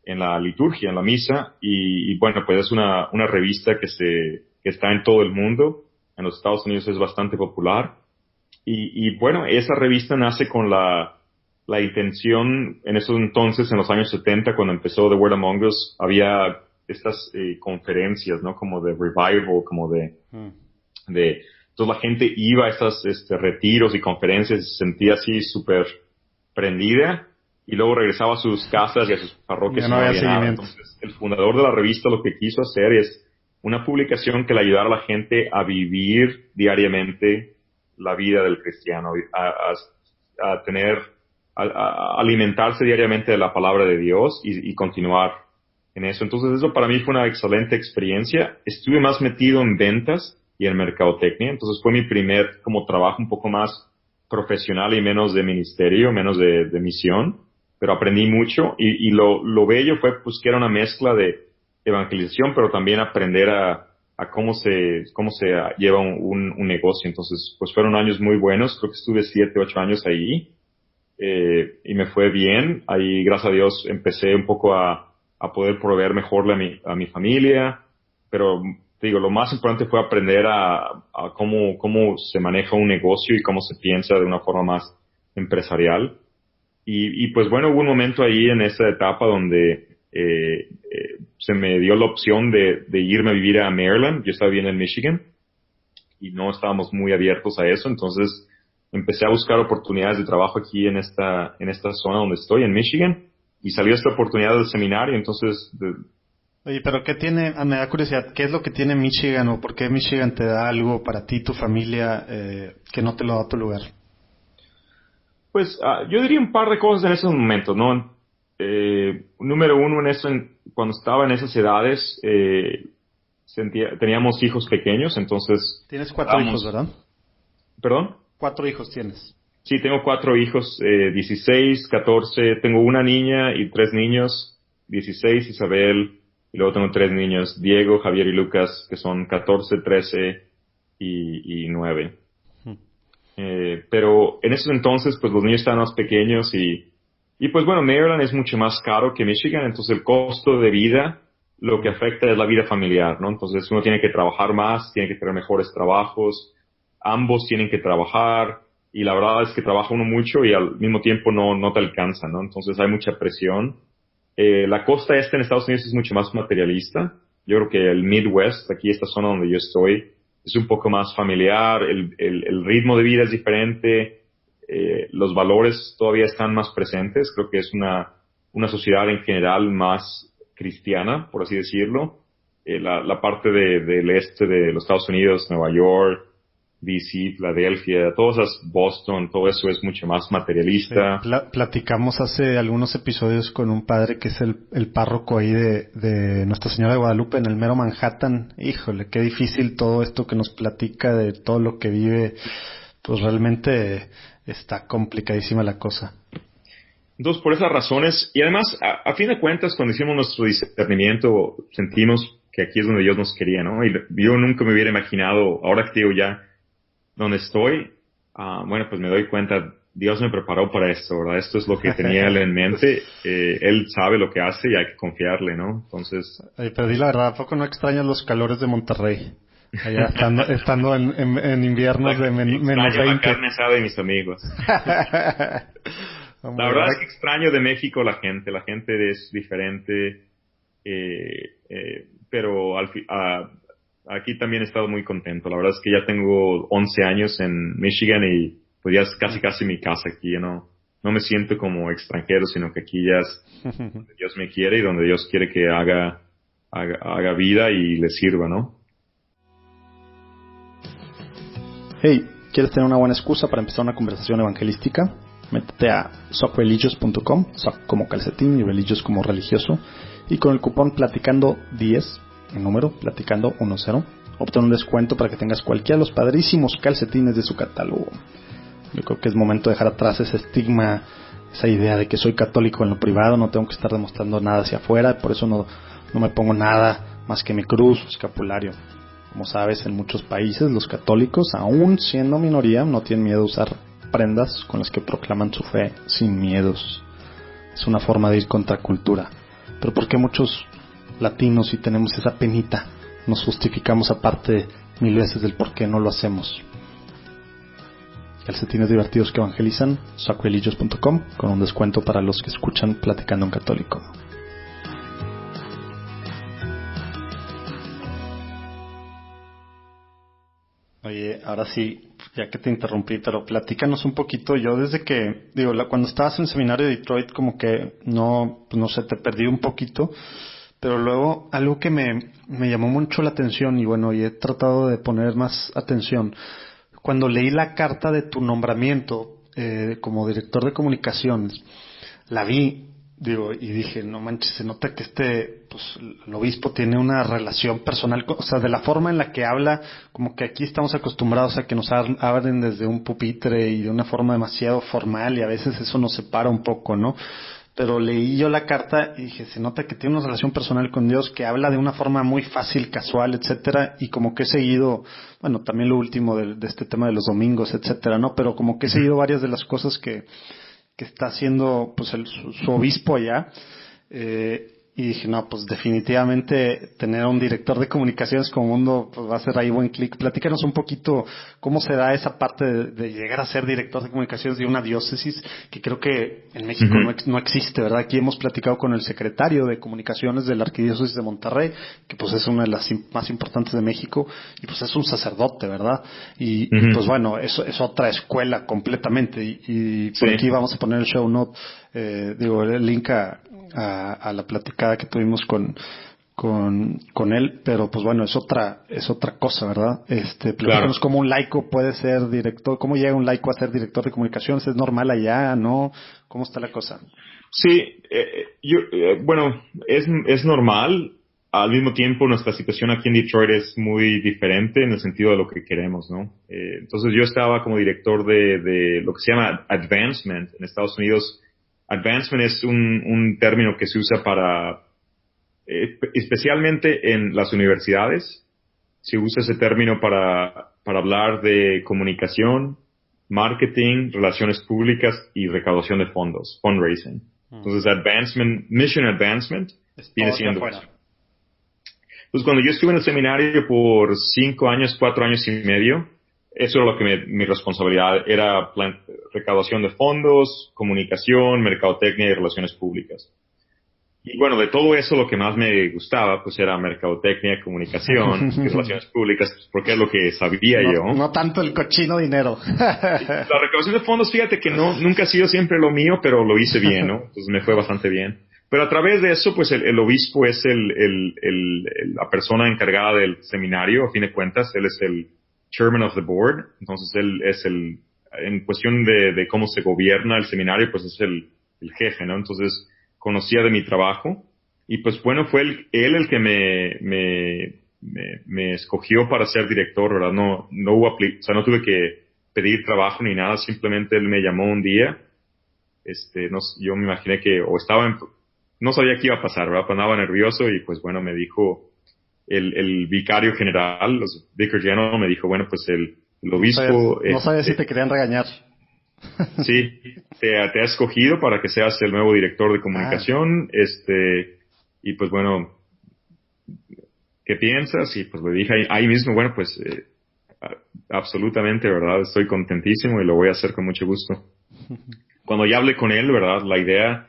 en la liturgia, en la misa, y bueno, pues es una revista que está en todo el mundo, en los Estados Unidos es bastante popular, y bueno, esa revista nace con la intención, en esos entonces, en los años 70, cuando empezó The Word Among Us, había estas conferencias, ¿no? Como de revival, como entonces la gente iba a estos retiros y conferencias y se sentía así súper prendida y luego regresaba a sus casas y a sus parroquias. Ya no había seguimiento. Entonces, el fundador de la revista lo que quiso hacer es una publicación que le ayudara a la gente a vivir diariamente la vida del cristiano, a tener, a alimentarse diariamente de la palabra de Dios y continuar en eso. Entonces eso para mí fue una excelente experiencia. Estuve más metido en ventas y en mercadotecnia, entonces fue mi primer como trabajo un poco más profesional y menos de ministerio, menos de misión, pero aprendí mucho y lo bello fue pues que era una mezcla de evangelización, pero también aprender a cómo se lleva un negocio. Entonces, pues fueron años muy buenos. Creo que estuve 7, 8 años ahí, y me fue bien. Ahí, gracias a Dios, empecé un poco a poder proveer mejor a mi familia. Pero, te digo, lo más importante fue aprender a cómo se maneja un negocio y cómo se piensa de una forma más empresarial. Y pues bueno, hubo un momento ahí en esa etapa donde se me dio la opción de irme a vivir a Maryland. Yo estaba viviendo en Michigan y no estábamos muy abiertos a eso, entonces empecé a buscar oportunidades de trabajo aquí en esta zona donde estoy, en Michigan, y salió esta oportunidad del seminario. Entonces Oye, pero ¿qué tiene? Me da curiosidad, ¿qué es lo que tiene Michigan o por qué Michigan te da algo para ti, tu familia, que no te lo da tu lugar? Pues yo diría un par de cosas en esos momentos, ¿no? Número uno, cuando estaba en esas edades, teníamos hijos pequeños, entonces... Tienes 4 hijos, ¿verdad? ¿Perdón? 4 hijos tienes. Sí, tengo 4 hijos, 16, 14, tengo una niña y 3 niños, 16, Isabel, y luego tengo 3 niños, Diego, Javier y Lucas, que son 14, 13 y 9. Pero en esos entonces, pues los niños estaban más pequeños y pues bueno, Maryland es mucho más caro que Michigan, entonces el costo de vida lo que afecta es la vida familiar, ¿no? Entonces uno tiene que trabajar más, tiene que tener mejores trabajos, ambos tienen que trabajar y la verdad es que trabaja uno mucho y al mismo tiempo no te alcanza, ¿no? Entonces hay mucha presión. La costa este en Estados Unidos es mucho más materialista. Yo creo que el Midwest, aquí esta zona donde yo estoy, es un poco más familiar, el ritmo de vida es diferente, los valores todavía están más presentes. Creo que es una sociedad en general más cristiana, por así decirlo. La parte del este de los Estados Unidos, Nueva York, DC, Filadelfia, todas esas, Boston, todo eso es mucho más materialista. Platicamos hace algunos episodios con un padre que es el párroco ahí de Nuestra Señora de Guadalupe en el mero Manhattan. Híjole, qué difícil todo esto que nos platica de todo lo que vive. Pues realmente está complicadísima la cosa. Entonces, por esas razones, y además, a fin de cuentas, cuando hicimos nuestro discernimiento, sentimos que aquí es donde Dios nos quería, ¿no? Y yo nunca me hubiera imaginado, ahora que digo ya donde estoy, bueno, pues me doy cuenta, Dios me preparó para esto, ¿verdad? Esto es lo que tenía Él en mente. Él sabe lo que hace y hay que confiarle, ¿no? Entonces... Oye, pero di la verdad, ¿a poco no extrañas los calores de Monterrey? Allá estando en inviernos de menos 20. La carne asada de mis amigos. La verdad es que extraño de México la gente es diferente, pero aquí también he estado muy contento. La verdad es que ya tengo 11 años en Michigan y pues ya es casi mi casa aquí. Yo no me siento como extranjero, sino que aquí ya es donde Dios me quiere y donde Dios quiere que haga vida y le sirva, ¿no? Hey, ¿quieres tener una buena excusa para empezar una conversación evangelística? Métete a sockreligious.com, soc como calcetín y religious como religioso, y con el cupón platicando10, en número, platicando10, obtén un descuento para que tengas cualquiera de los padrísimos calcetines de su catálogo. Yo creo que es momento de dejar atrás ese estigma, esa idea de que soy católico en lo privado, no tengo que estar demostrando nada hacia afuera, por eso no me pongo nada más que mi cruz o escapulario. Como sabes, en muchos países los católicos, aún siendo minoría, no tienen miedo de usar prendas con las que proclaman su fe sin miedos. Es una forma de ir contra cultura. Pero ¿por qué muchos latinos, si tenemos esa penita, nos justificamos aparte 1000 veces del por qué no lo hacemos? Calcetines divertidos que evangelizan, sockreligious.com, con un descuento para los que escuchan Platicando en Católico. Oye, ahora sí, ya que te interrumpí, pero platícanos un poquito. Yo desde que, cuando estabas en el seminario de Detroit, como que no sé, te perdí un poquito, Pero luego, algo que me llamó mucho la atención, y bueno, y he tratado de poner más atención, cuando leí la carta de tu nombramiento como director de comunicaciones, la vi, digo, y dije, no manches, se nota que pues, el obispo tiene una relación personal, o sea, de la forma en la que habla, como que aquí estamos acostumbrados a que nos hablen desde un pupitre y de una forma demasiado formal, y a veces eso nos separa un poco, ¿no? Pero leí yo la carta y dije, se nota que tiene una relación personal con Dios, que habla de una forma muy fácil, casual, etcétera, y como que he seguido, bueno, también lo último de este tema de los domingos, etcétera, ¿no? Pero como que he seguido varias de las cosas que está haciendo pues su obispo allá, y dije, no, pues definitivamente tener a un director de comunicaciones como Mundo pues va a hacer ahí buen clic. Platícanos un poquito cómo se da esa parte de llegar a ser director de comunicaciones de una diócesis, que creo que en México no existe, ¿verdad? Aquí hemos platicado con el secretario de comunicaciones de la Arquidiócesis de Monterrey, que pues es una de las más importantes de México, y pues es un sacerdote, ¿verdad? Y pues bueno, eso es otra escuela completamente, y por aquí vamos a poner el show note, el link a la platicada que tuvimos con él, pero pues bueno, es otra cosa, ¿verdad? Platícanos cómo un laico puede ser director, cómo llega un laico a ser director de comunicaciones, ¿es normal allá, no? ¿Cómo está la cosa? Sí, bueno, es normal. Al mismo tiempo, nuestra situación aquí en Detroit es muy diferente en el sentido de lo que queremos, ¿no? Entonces yo estaba como director de lo que se llama advancement en Estados Unidos. Advancement es un término que se usa para, especialmente en las universidades, se usa ese término para hablar de comunicación, marketing, relaciones públicas y recaudación de fondos, fundraising. Entonces, mission advancement viene siendo eso. Pues cuando yo estuve en el seminario por 4 años y medio, eso era lo que mi responsabilidad era: recaudación de fondos, comunicación, mercadotecnia y relaciones públicas. Y bueno, de todo eso lo que más me gustaba pues era mercadotecnia, comunicación y relaciones públicas, pues, porque es lo que sabía yo. No tanto el cochino dinero. La recaudación de fondos, fíjate que nunca ha sido siempre lo mío, pero lo hice bien, ¿no? Entonces me fue bastante bien. Pero a través de eso, pues el obispo es la persona encargada del seminario, a fin de cuentas. Él es el chairman of the board. Entonces él es en cuestión de cómo se gobierna el seminario, pues es el jefe, ¿no? Entonces conocía de mi trabajo y pues bueno, fue él el que me escogió para ser director, ¿verdad? No tuve que pedir trabajo ni nada, simplemente él me llamó un día. Yo me imaginé que no sabía qué iba a pasar, ¿verdad? Pero andaba nervioso y pues bueno, me dijo el vicario general, los vicar general, me dijo, bueno, pues el obispo... No sabía si te querían regañar. Sí, te ha escogido para que seas el nuevo director de comunicación, y pues bueno, ¿qué piensas? Y pues le dije ahí mismo, bueno, pues absolutamente, ¿verdad? Estoy contentísimo y lo voy a hacer con mucho gusto. Cuando ya hablé con él, ¿verdad? La idea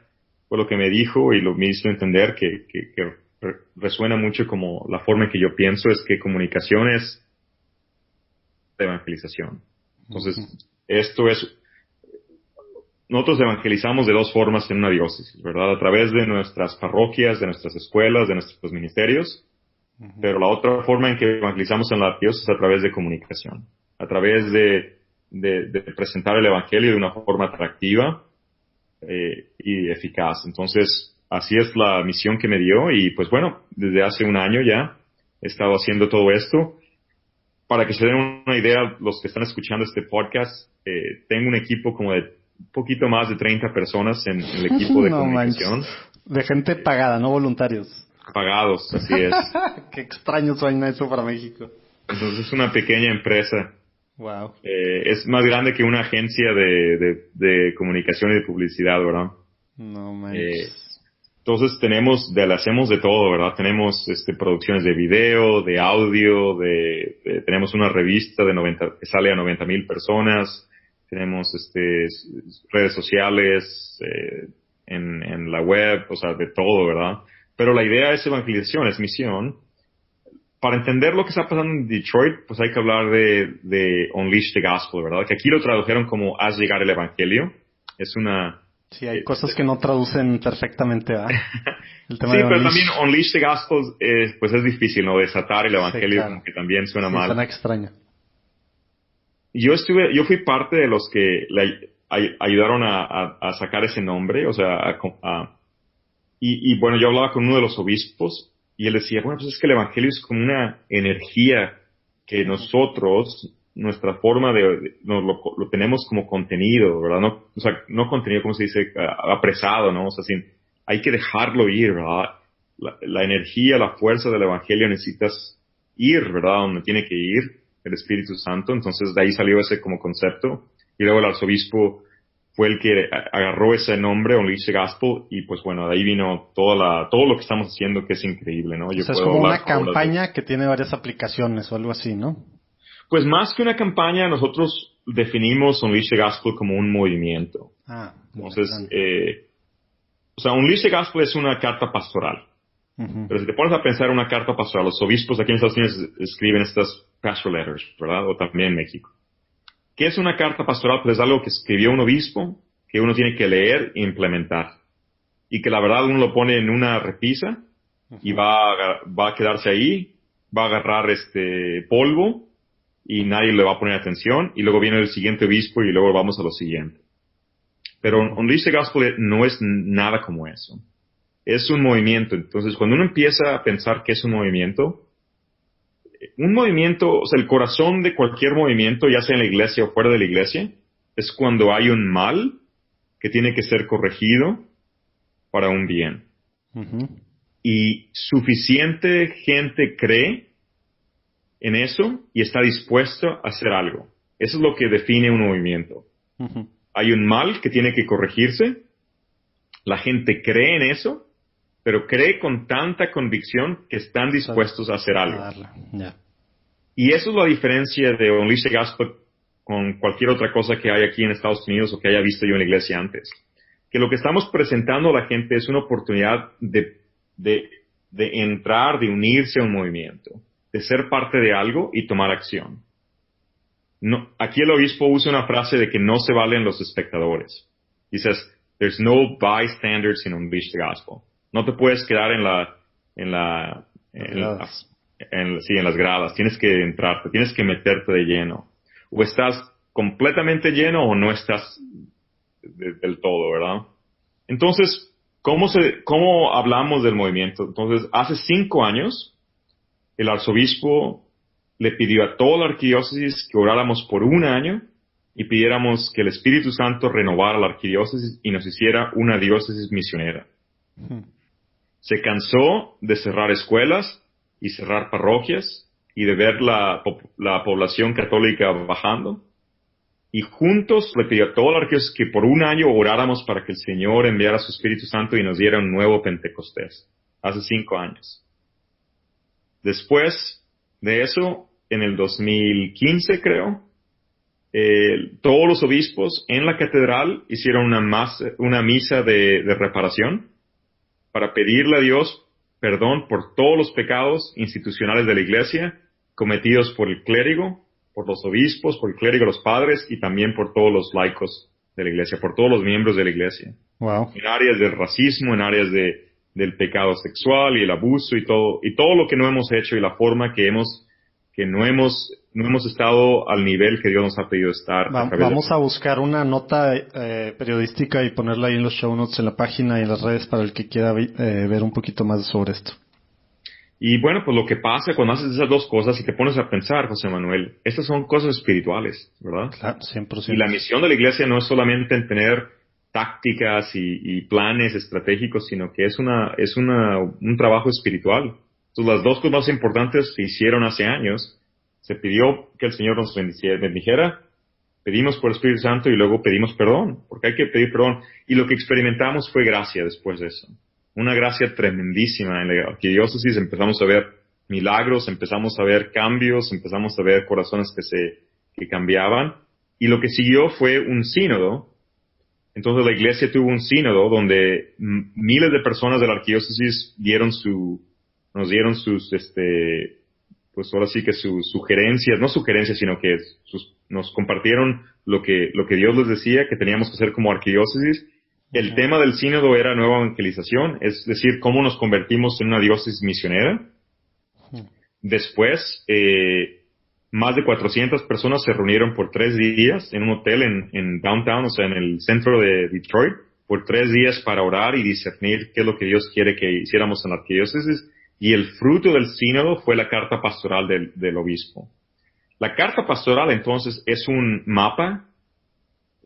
fue lo que me dijo y me hizo entender que resuena mucho como la forma en que yo pienso, es que comunicación es evangelización. Entonces, nosotros evangelizamos de dos formas en una diócesis, ¿verdad? A través de nuestras parroquias, de nuestras escuelas, de nuestros ministerios. Pero la otra forma en que evangelizamos en la diócesis es a través de comunicación. A través de presentar el evangelio de una forma atractiva y eficaz. Entonces, así es la misión que me dio y pues bueno, desde hace un año ya he estado haciendo todo esto. Para que se den una idea, los que están escuchando este podcast, tengo un equipo como de un poquito más de 30 personas en el equipo de comunicación. De gente pagada, no voluntarios. Pagados, así es. Qué extraño suena eso para México. Entonces es una pequeña empresa. Wow. Es más grande que una agencia de comunicación y de publicidad, ¿verdad? No manches. Entonces hacemos de todo, ¿verdad? Tenemos producciones de video, de audio, tenemos una revista que sale a 90,000 personas, tenemos redes sociales, en la web, o sea, de todo, ¿verdad? Pero la idea es evangelización, es misión. Para entender lo que está pasando en Detroit, pues hay que hablar de Unleash the Gospel, ¿verdad? Que aquí lo tradujeron como Haz llegar el Evangelio. Es una Sí, hay cosas que no traducen perfectamente, ¿verdad? El tema sí, de pero unleash. también Unleash the Gospel, pues es difícil, ¿no? Desatar el evangelio, Sí, claro. como que también suena Sí, mal. suena extraño. Yo fui parte de los que le ayudaron a sacar ese nombre, o sea, y bueno, yo hablaba con uno de los obispos y él decía, bueno, pues es que el evangelio es como una energía que nosotros, nuestra forma nos lo tenemos como contenido, ¿verdad? No, o sea, no contenido, como se dice, apresado, ¿no? O sea, hay que dejarlo ir, ¿verdad? La energía, la fuerza del evangelio necesitas ir, ¿verdad? Donde tiene que ir el Espíritu Santo. Entonces de ahí salió ese como concepto. Y luego el arzobispo fue el que agarró ese nombre, Unleash the Gospel, y pues bueno, de ahí vino todo lo que estamos haciendo, que es increíble, ¿no? O sea, es como una campaña que tiene varias aplicaciones o algo así, ¿no? Pues más que una campaña, nosotros definimos Unleash the Gospel como un movimiento. Entonces, o sea, Unleash the Gospel es una carta pastoral. Uh-huh. Pero si te pones a pensar en una carta pastoral, los obispos aquí en Estados Unidos escriben estas pastoral letters, ¿verdad? O también en México. ¿Qué es una carta pastoral? Pues es algo que escribió un obispo, que uno tiene que leer e implementar. Y que la verdad uno lo pone en una repisa y va a quedarse ahí, va a agarrar polvo y nadie le va a poner atención, y luego viene el siguiente obispo y luego vamos a lo siguiente. Pero Unleash the Gospel no es nada como eso. Es un movimiento. Entonces, cuando uno empieza a pensar que es un movimiento, o sea, el corazón de cualquier movimiento, ya sea en la iglesia o fuera de la iglesia, es cuando hay un mal que tiene que ser corregido para un bien. Uh-huh. Y suficiente gente cree en eso y está dispuesto a hacer algo. Eso es lo que define un movimiento. Uh-huh. Hay un mal que tiene que corregirse, la gente cree en eso, pero cree con tanta convicción que están dispuestos a hacer algo. Yeah. Y eso es la diferencia de Unleash the Gospel con cualquier otra cosa que hay aquí en Estados Unidos o que haya visto yo en la iglesia antes. Que lo que estamos presentando a la gente es una oportunidad de entrar, de unirse a un movimiento, de ser parte de algo y tomar acción. No, aquí el obispo usa una frase de que no se valen los espectadores. Dice, there's no bystanders in Unleash the Gospel. No te puedes quedar en las gradas. Tienes que entrarte, tienes que meterte de lleno. O estás completamente lleno o no estás del todo, ¿verdad? Entonces, ¿cómo hablamos del movimiento? Entonces, hace 5 años, el arzobispo le pidió a toda la arquidiócesis que oráramos por 1 año y pidiéramos que el Espíritu Santo renovara la arquidiócesis y nos hiciera una diócesis misionera. Se cansó de cerrar escuelas y cerrar parroquias y de ver la población católica bajando. Y juntos le pidió a toda la arquidiócesis que por 1 año oráramos para que el Señor enviara su Espíritu Santo y nos diera un nuevo Pentecostés. Hace 5 años. Después de eso, en el 2015 creo, todos los obispos en la catedral hicieron una misa de reparación para pedirle a Dios perdón por todos los pecados institucionales de la iglesia cometidos por el clérigo, por los obispos, por el clérigo, los padres y también por todos los laicos de la iglesia, por todos los miembros de la iglesia. Wow. En áreas del racismo, en áreas del pecado sexual y el abuso y todo lo que no hemos hecho y la forma que no hemos estado al nivel que Dios nos ha pedido estar. Vamos a buscar una nota periodística y ponerla ahí en los show notes, en la página y en las redes para el que quiera ver un poquito más sobre esto. Y bueno, pues lo que pasa cuando haces esas dos cosas y te pones a pensar, José Manuel, estas son cosas espirituales, ¿verdad? Claro, 100%. Y la misión de la iglesia no es solamente en tener tácticas y planes estratégicos, sino que es un trabajo espiritual. Entonces, las dos cosas más importantes se hicieron hace años. Se pidió que el Señor nos bendijera, pedimos por el Espíritu Santo y luego pedimos perdón, porque hay que pedir perdón. Y lo que experimentamos fue gracia después de eso. Una gracia tremendísima en la arquidiócesis. Empezamos a ver milagros, empezamos a ver cambios, empezamos a ver corazones que cambiaban. Y lo que siguió fue un sínodo. Entonces la iglesia tuvo un sínodo donde miles de personas de la arquidiócesis nos dieron sus, pues ahora sí que sus sugerencias, no sugerencias, sino que nos compartieron lo que Dios les decía que teníamos que hacer como arquidiócesis, El tema del sínodo era nueva evangelización, es decir, cómo nos convertimos en una diócesis misionera. Después, más de 400 personas se reunieron por 3 días en un hotel en downtown, o sea, en el centro de Detroit, por 3 días para orar y discernir qué es lo que Dios quiere que hiciéramos en la arquidiócesis. Y el fruto del sínodo fue la carta pastoral del obispo. La carta pastoral, entonces, es un mapa,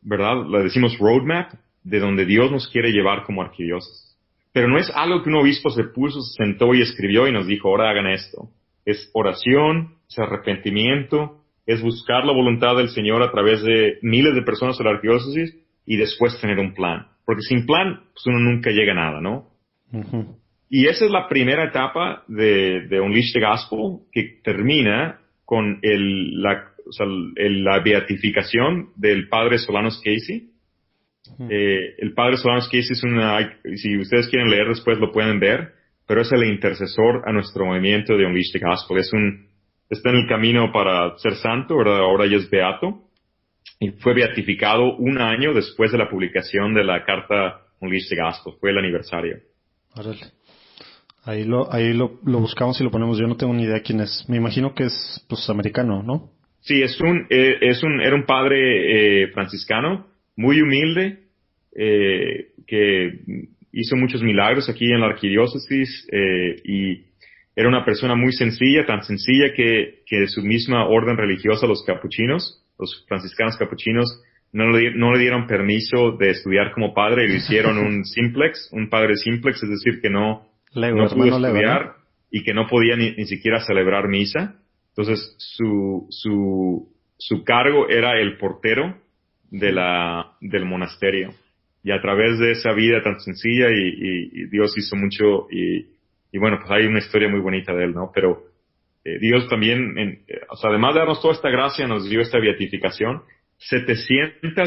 ¿verdad? Le decimos roadmap, de donde Dios nos quiere llevar como arquidiócesis. Pero no es algo que un obispo se puso, se sentó y escribió y nos dijo, ahora hagan esto. Es oración, es arrepentimiento, es buscar la voluntad del Señor a través de miles de personas en la arquidiócesis y después tener un plan. Porque sin plan, pues uno nunca llega a nada, ¿no? Uh-huh. Y esa es la primera etapa de Unleash the Gospel, que termina con la beatificación del padre Solanus Casey. El padre Solanus Casey si ustedes quieren leer después lo pueden ver, pero es el intercesor a nuestro movimiento de Unleash the Gospel. Está en el camino para ser santo, ¿verdad? Ahora ya es beato. Y fue beatificado 1 año después de la publicación de la carta Unleash the Gospel. Fue el aniversario. Órale. Ahí lo buscamos y lo ponemos. Yo no tengo ni idea quién es. Me imagino que es, pues, americano, ¿no? Sí, era un padre franciscano, muy humilde, que hizo muchos milagros aquí en la arquidiócesis, y era una persona muy sencilla, tan sencilla que de su misma orden religiosa, los capuchinos, los franciscanos capuchinos, no le dieron permiso de estudiar como padre y lo hicieron un padre simplex, es decir, que no pudo estudiar, ¿no? Y que no podía ni siquiera celebrar misa. Entonces, su cargo era el portero del monasterio. Y a través de esa vida tan sencilla y Dios hizo mucho y bueno, pues hay una historia muy bonita de él, ¿no? Pero Dios también, además de darnos toda esta gracia, nos dio esta beatificación. 70,000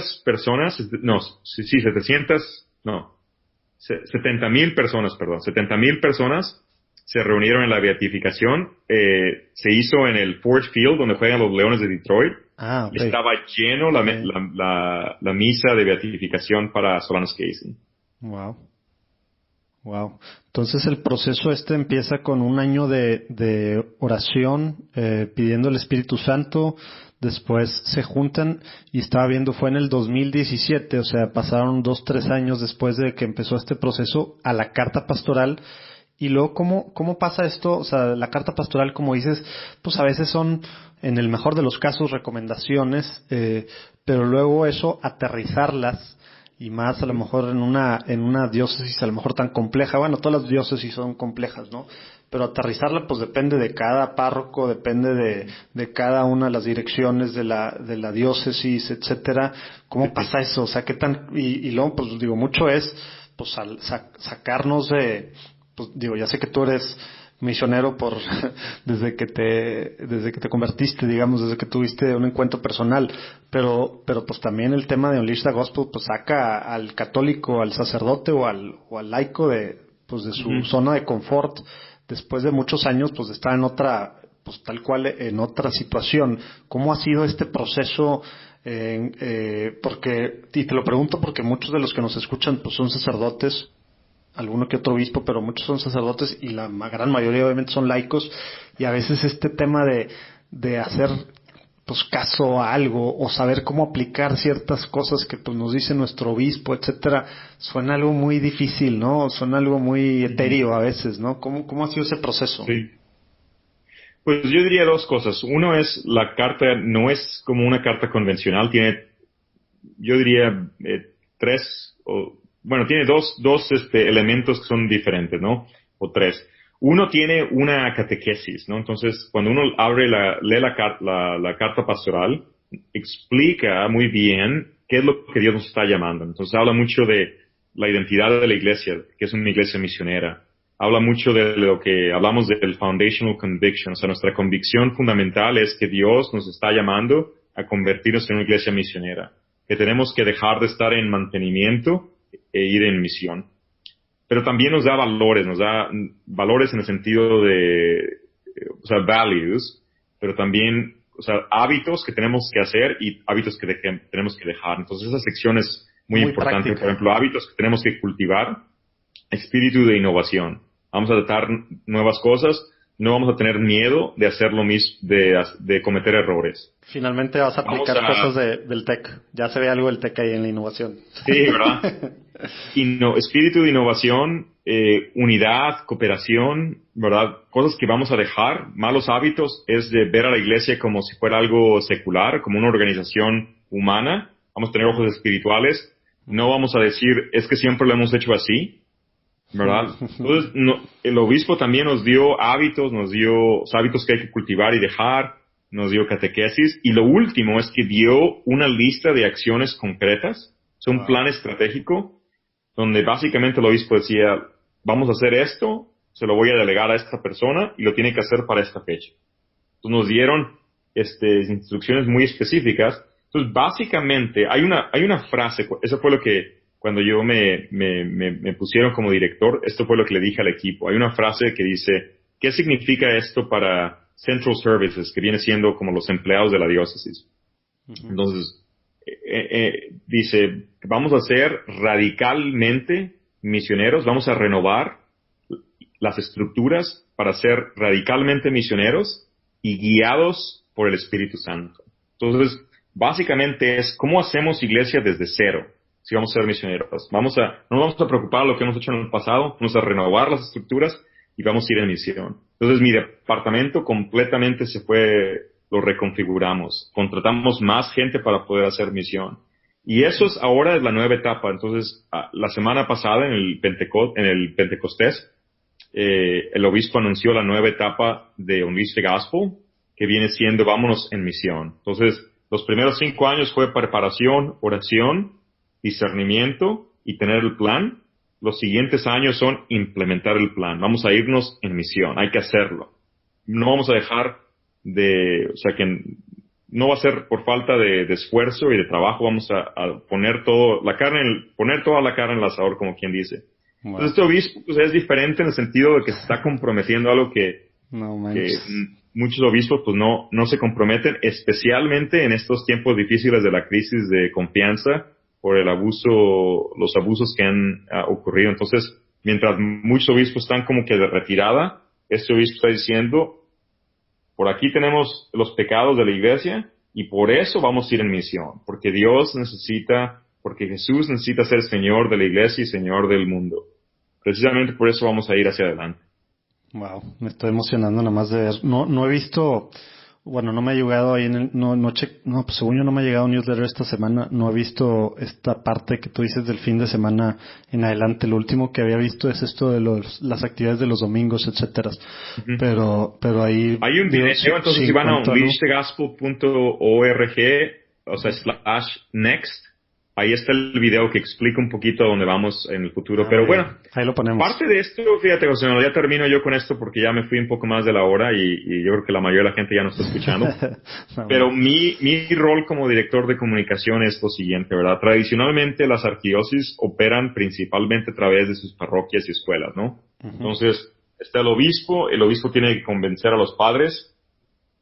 personas se reunieron en la beatificación. Se hizo en el Ford Field, donde juegan los Leones de Detroit. Okay. Estaba lleno la misa de beatificación para Solanus Casey. Wow. Entonces el proceso empieza con 1 año de oración, pidiendo el Espíritu Santo. Después se juntan y estaba viendo, fue en el 2017, o sea, pasaron 2-3 años después de que empezó este proceso a la carta pastoral. Y luego, ¿cómo pasa esto? O sea, la carta pastoral, como dices, pues a veces son, en el mejor de los casos, recomendaciones, pero luego eso, aterrizarlas, y más a lo mejor en una diócesis a lo mejor tan compleja. Bueno, todas las diócesis son complejas, ¿no? Pero aterrizarla pues depende de cada párroco, depende de cada una de las direcciones de la diócesis, etcétera. ¿Cómo pasa eso? O sea, qué tan, y luego pues digo, mucho es pues sacarnos de, pues digo, ya sé que tú eres misionero desde que te convertiste, digamos, desde que tuviste un encuentro personal, pero pues también el tema de Unleash the Gospel pues saca al católico, al sacerdote o al laico de su zona de confort, después de muchos años pues de estar en otra, pues tal cual en otra situación. ¿Cómo ha sido este proceso? Y te lo pregunto porque muchos de los que nos escuchan pues son sacerdotes, alguno que otro obispo, pero muchos son sacerdotes y la gran mayoría obviamente son laicos, y a veces este tema de hacer pues caso a algo o saber cómo aplicar ciertas cosas que pues nos dice nuestro obispo, etcétera, suena algo muy difícil, ¿no? Suena algo muy etéreo a veces, ¿no? ¿Cómo ha sido ese proceso? Sí. Pues yo diría 2 cosas. Uno es, la carta no es como una carta convencional, tiene, yo diría, 3 tiene dos elementos que son diferentes, ¿no? O 3. Uno tiene una catequesis, ¿no? Entonces, cuando uno lee la carta pastoral, explica muy bien qué es lo que Dios nos está llamando. Entonces, habla mucho de la identidad de la iglesia, que es una iglesia misionera. Habla mucho de lo que hablamos del foundational conviction. O sea, nuestra convicción fundamental es que Dios nos está llamando a convertirnos en una iglesia misionera. Que tenemos que dejar de estar en mantenimiento e ir en misión. Pero también nos da valores en el sentido de, values, pero también, hábitos que tenemos que hacer y hábitos que tenemos que dejar. Entonces, esa sección es muy importante. práctica. Por ejemplo, hábitos que tenemos que cultivar, espíritu de innovación. Vamos a tratar nuevas cosas, no vamos a tener miedo de hacer lo mismo, de cometer errores. Finalmente vas a aplicar cosas del tech. Ya se ve algo del tech ahí en la innovación. Sí, ¿verdad? Espíritu de innovación, unidad, cooperación, ¿verdad? Cosas que vamos a dejar, malos hábitos, es de ver a la iglesia como si fuera algo secular, como una organización humana. Vamos a tener ojos espirituales. No vamos a decir, es que siempre lo hemos hecho así, ¿verdad? Entonces, el obispo también nos dio hábitos, hábitos que hay que cultivar y dejar, nos dio catequesis, y lo último es que dio una lista de acciones concretas, un plan estratégico, donde básicamente el obispo decía, vamos a hacer esto, se lo voy a delegar a esta persona, y lo tiene que hacer para esta fecha. Entonces nos dieron instrucciones muy específicas. Entonces, básicamente, hay una frase, eso fue lo que, cuando yo me pusieron como director, esto fue lo que le dije al equipo. Hay una frase que dice, ¿qué significa esto para Central Services, que viene siendo como los empleados de la diócesis? Uh-huh. Entonces, dice, vamos a ser radicalmente misioneros, vamos a renovar las estructuras para ser radicalmente misioneros y guiados por el Espíritu Santo. Entonces, básicamente es cómo hacemos iglesia desde cero, si vamos a ser misioneros. No nos vamos a preocupar de lo que hemos hecho en el pasado, vamos a renovar las estructuras y vamos a ir en misión. Entonces, mi departamento completamente lo reconfiguramos. Contratamos más gente para poder hacer misión. Y eso ahora es la nueva etapa. Entonces, la semana pasada en el Pentecostés, el obispo anunció la nueva etapa de Unleash the Gospel, que viene siendo vámonos en misión. Entonces, los primeros 5 años fue preparación, oración, discernimiento y tener el plan. Los siguientes años son implementar el plan. Vamos a irnos en misión. Hay que hacerlo. No vamos a dejar que no va a ser por falta de esfuerzo y de trabajo. Vamos a poner toda la carne en el asador, como quien dice. Wow. Entonces, este obispo es diferente en el sentido de que se está comprometiendo a algo que muchos obispos no se comprometen, especialmente en estos tiempos difíciles de la crisis de confianza por los abusos que han ocurrido. Entonces, mientras muchos obispos están como que de retirada, este obispo está diciendo, por aquí tenemos los pecados de la iglesia y por eso vamos a ir en misión, porque porque Jesús necesita ser Señor de la iglesia y Señor del mundo. Precisamente por eso vamos a ir hacia adelante. Wow, me estoy emocionando nada más de ver. No he visto, no me ha llegado ahí pues según yo no me ha llegado un newsletter esta semana. No he visto esta parte que tú dices del fin de semana en adelante. Lo último que había visto es esto de las actividades de los domingos, etcétera. Uh-huh. Pero ahí hay un video, entonces si van a unleashthegospel.org, /next, ahí está el video que explica un poquito a dónde vamos en el futuro. Pero bueno, ahí lo ponemos. Parte de esto, fíjate, José, ya termino yo con esto porque ya me fui un poco más de la hora y yo creo que la mayoría de la gente ya no está escuchando. Pero mi rol como director de comunicación es lo siguiente, ¿verdad? Tradicionalmente las arquidiócesis operan principalmente a través de sus parroquias y escuelas, ¿no? Uh-huh. Entonces, está el obispo tiene que convencer a los padres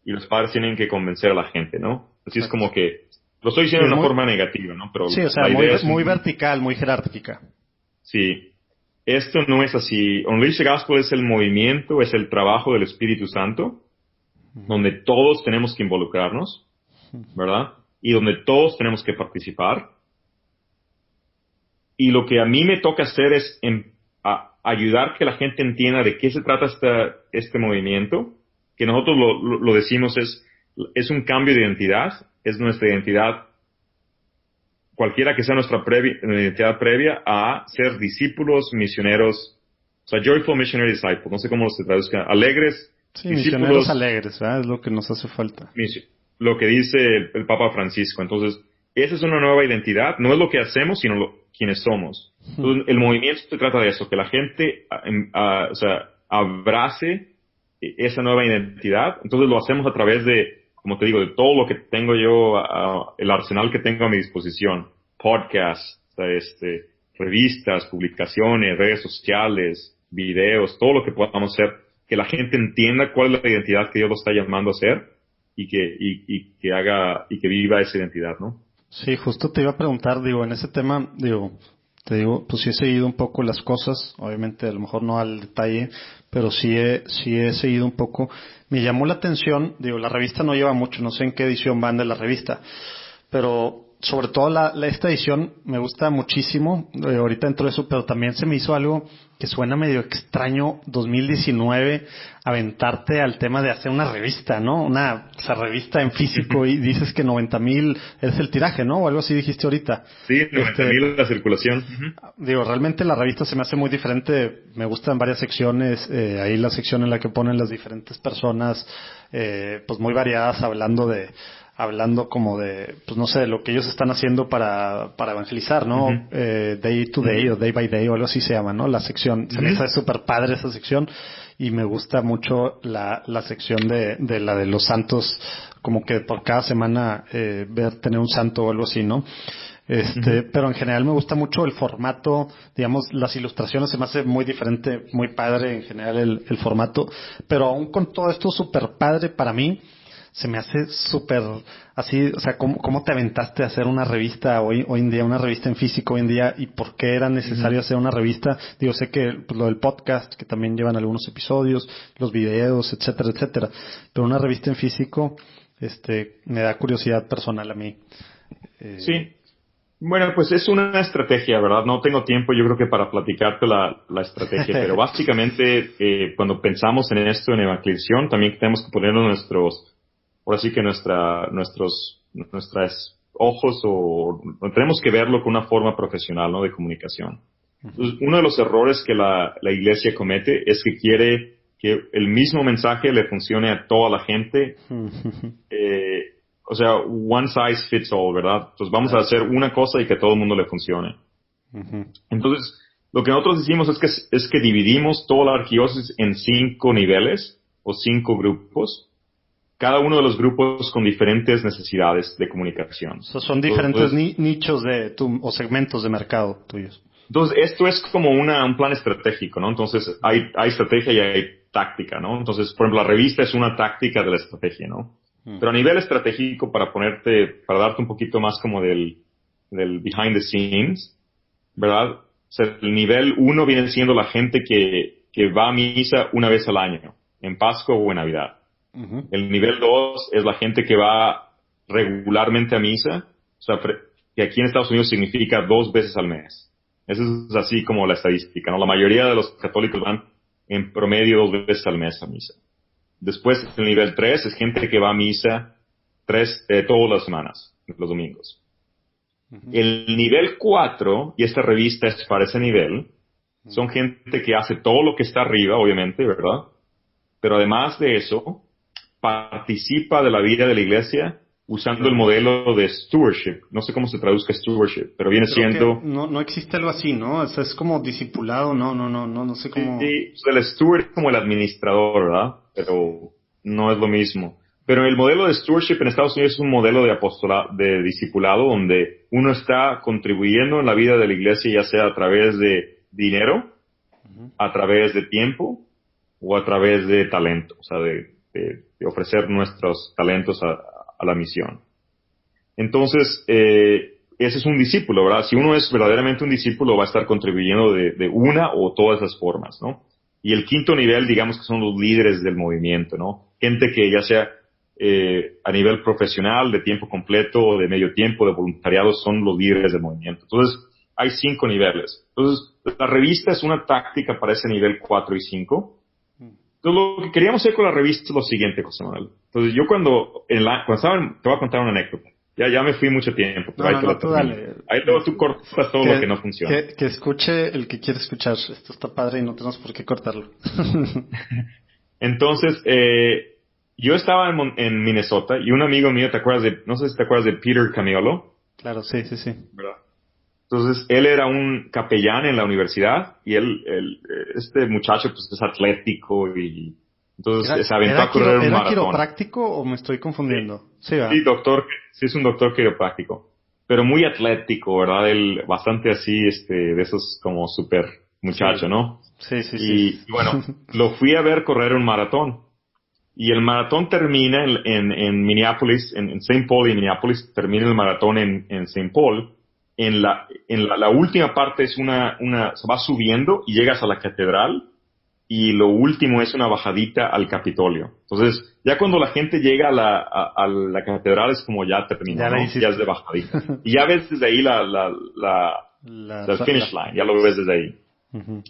y los padres tienen que convencer a la gente, ¿no? Así es como que lo estoy diciendo de una forma negativa, ¿no? Pero sí, muy vertical, muy jerárquica. Sí. Esto no es así. Unleash the Gospel es el movimiento, es el trabajo del Espíritu Santo, donde todos tenemos que involucrarnos, ¿verdad? Y donde todos tenemos que participar. Y lo que a mí me toca hacer es ayudar que la gente entienda de qué se trata este movimiento, que nosotros lo decimos es un cambio de identidad. Es nuestra identidad, cualquiera que sea nuestra identidad previa, a ser discípulos misioneros, joyful missionary disciples, no sé cómo se traduzca, alegres. Sí, misioneros alegres, ¿verdad? Es lo que nos hace falta. Lo que dice el Papa Francisco. Entonces, esa es una nueva identidad, no es lo que hacemos, sino quienes somos. Entonces, el movimiento se trata de eso, que la gente abrace esa nueva identidad. Entonces, lo hacemos a través de, como te digo, de todo lo que tengo yo, el arsenal que tengo a mi disposición. Podcasts, revistas, publicaciones, redes sociales, videos, todo lo que podamos hacer, que la gente entienda cuál es la identidad que Dios lo está llamando a hacer y que viva esa identidad, ¿no? Sí, justo te iba a preguntar, digo, en ese tema, digo, te digo, pues sí he seguido un poco las cosas, obviamente a lo mejor no al detalle, pero sí he seguido un poco. Me llamó la atención, digo, la revista no lleva mucho, no sé en qué edición van de la revista, pero sobre todo esta edición me gusta muchísimo, ahorita entro eso, pero también se me hizo algo que suena medio extraño, 2019, aventarte al tema de hacer una revista, ¿no? O sea, revista en físico y dices que 90,000 es el tiraje, ¿no? O algo así dijiste ahorita. Sí, 90,000 la circulación. Digo, realmente la revista se me hace muy diferente, me gustan varias secciones, ahí la sección en la que ponen las diferentes personas, pues muy variadas, hablando como de, pues no sé, de lo que ellos están haciendo para evangelizar, ¿no? Day to day o day by day o algo así se llama, ¿no? La sección, se me hace súper padre esa sección y me gusta mucho la sección de la de los santos, como que por cada semana tener un santo o algo así, ¿no? Pero en general me gusta mucho el formato, digamos, las ilustraciones se me hace muy diferente, muy padre en general el formato, pero aún con todo esto súper padre para mí, se me hace súper así, o sea, ¿cómo te aventaste a hacer una revista hoy en día, una revista en físico hoy en día, y por qué era necesario hacer una revista? Digo, sé que pues, lo del podcast, que también llevan algunos episodios, los videos, etcétera, etcétera, pero una revista en físico, me da curiosidad personal a mí. Sí. Bueno, pues es una estrategia, ¿verdad? No tengo tiempo, yo creo que para platicarte la estrategia, pero básicamente cuando pensamos en esto, en evangelización, también tenemos que ponernos ahora sí que nuestros ojos o tenemos que verlo con una forma profesional, ¿no? De comunicación. Entonces, uno de los errores que la iglesia comete es que quiere que el mismo mensaje le funcione a toda la gente. O sea, one size fits all, ¿verdad? Entonces vamos a hacer una cosa y que a todo el mundo le funcione. Entonces, lo que nosotros decimos es que dividimos toda la arquidiócesis en 5 niveles o 5 grupos. Cada uno de los grupos con diferentes necesidades de comunicación. O sea, son diferentes nichos o segmentos de mercado tuyos. Entonces, esto es como un plan estratégico, ¿no? Entonces, hay estrategia y hay táctica, ¿no? Entonces, por ejemplo, la revista es una táctica de la estrategia, ¿no? Pero a nivel estratégico, para darte un poquito más como del behind the scenes, ¿verdad? O sea, el nivel 1 viene siendo la gente que va a misa una vez al año, en Pascua o en Navidad. El nivel 2 es la gente que va regularmente a misa, o sea, que aquí en Estados Unidos significa 2 veces al mes. Eso es así como la estadística, ¿no? La mayoría de los católicos van en promedio 2 veces al mes a misa. Después, el nivel 3 es gente que va a misa todas las semanas, los domingos. El nivel 4, y esta revista es para ese nivel, son gente que hace todo lo que está arriba, obviamente, ¿verdad? Pero además de eso, participa de la vida de la iglesia usando el modelo de stewardship. No sé cómo se traduzca stewardship, pero viene siendo... No existe algo así, ¿no? O sea, es como discipulado, no sé cómo... Sí, el steward es como el administrador, ¿verdad? Pero no es lo mismo. Pero el modelo de stewardship en Estados Unidos es un modelo de discipulado donde uno está contribuyendo en la vida de la iglesia, ya sea a través de dinero, a través de tiempo o a través de talento, o sea, de ofrecer nuestros talentos a la misión. Entonces, ese es un discípulo, ¿verdad? Si uno es verdaderamente un discípulo, va a estar contribuyendo de una o todas esas formas, ¿no? Y el quinto nivel, digamos que son los líderes del movimiento, ¿no? Gente que ya sea a nivel profesional, de tiempo completo, o de medio tiempo, de voluntariado, son los líderes del movimiento. Entonces, hay 5 niveles. Entonces, la revista es una táctica para ese nivel 4 y 5. Entonces, lo que queríamos hacer con la revista es lo siguiente, José Manuel. Entonces, yo cuando estaba, te voy a contar una anécdota. Ya me fui mucho tiempo, pero ahí luego tú cortas todo lo que no funciona. Que escuche el que quiere escuchar. Esto está padre y no tenemos por qué cortarlo. Entonces, yo estaba en Minnesota y un amigo mío, no sé si te acuerdas de Peter Camiolo. Claro, sí. ¿Verdad? Entonces, él era un capellán en la universidad y este muchacho pues es atlético y entonces se aventó a correr un maratón. ¿Era quiropráctico o me estoy confundiendo? Sí, es un doctor quiropráctico, pero muy atlético, ¿verdad? Él bastante así, de esos como súper muchacho, ¿no? Sí. Y bueno, lo fui a ver correr un maratón Y el maratón termina en Minneapolis, en St. Paul y Minneapolis, termina el maratón en St. Paul. La última parte es se va subiendo y llegas a la catedral, y lo último es una bajadita al Capitolio. Entonces, ya cuando la gente llega a la catedral es como ya terminó, ¿no? Ya es de bajadita. Y ya ves desde ahí la finish line, ya lo ves desde ahí. Uh-huh.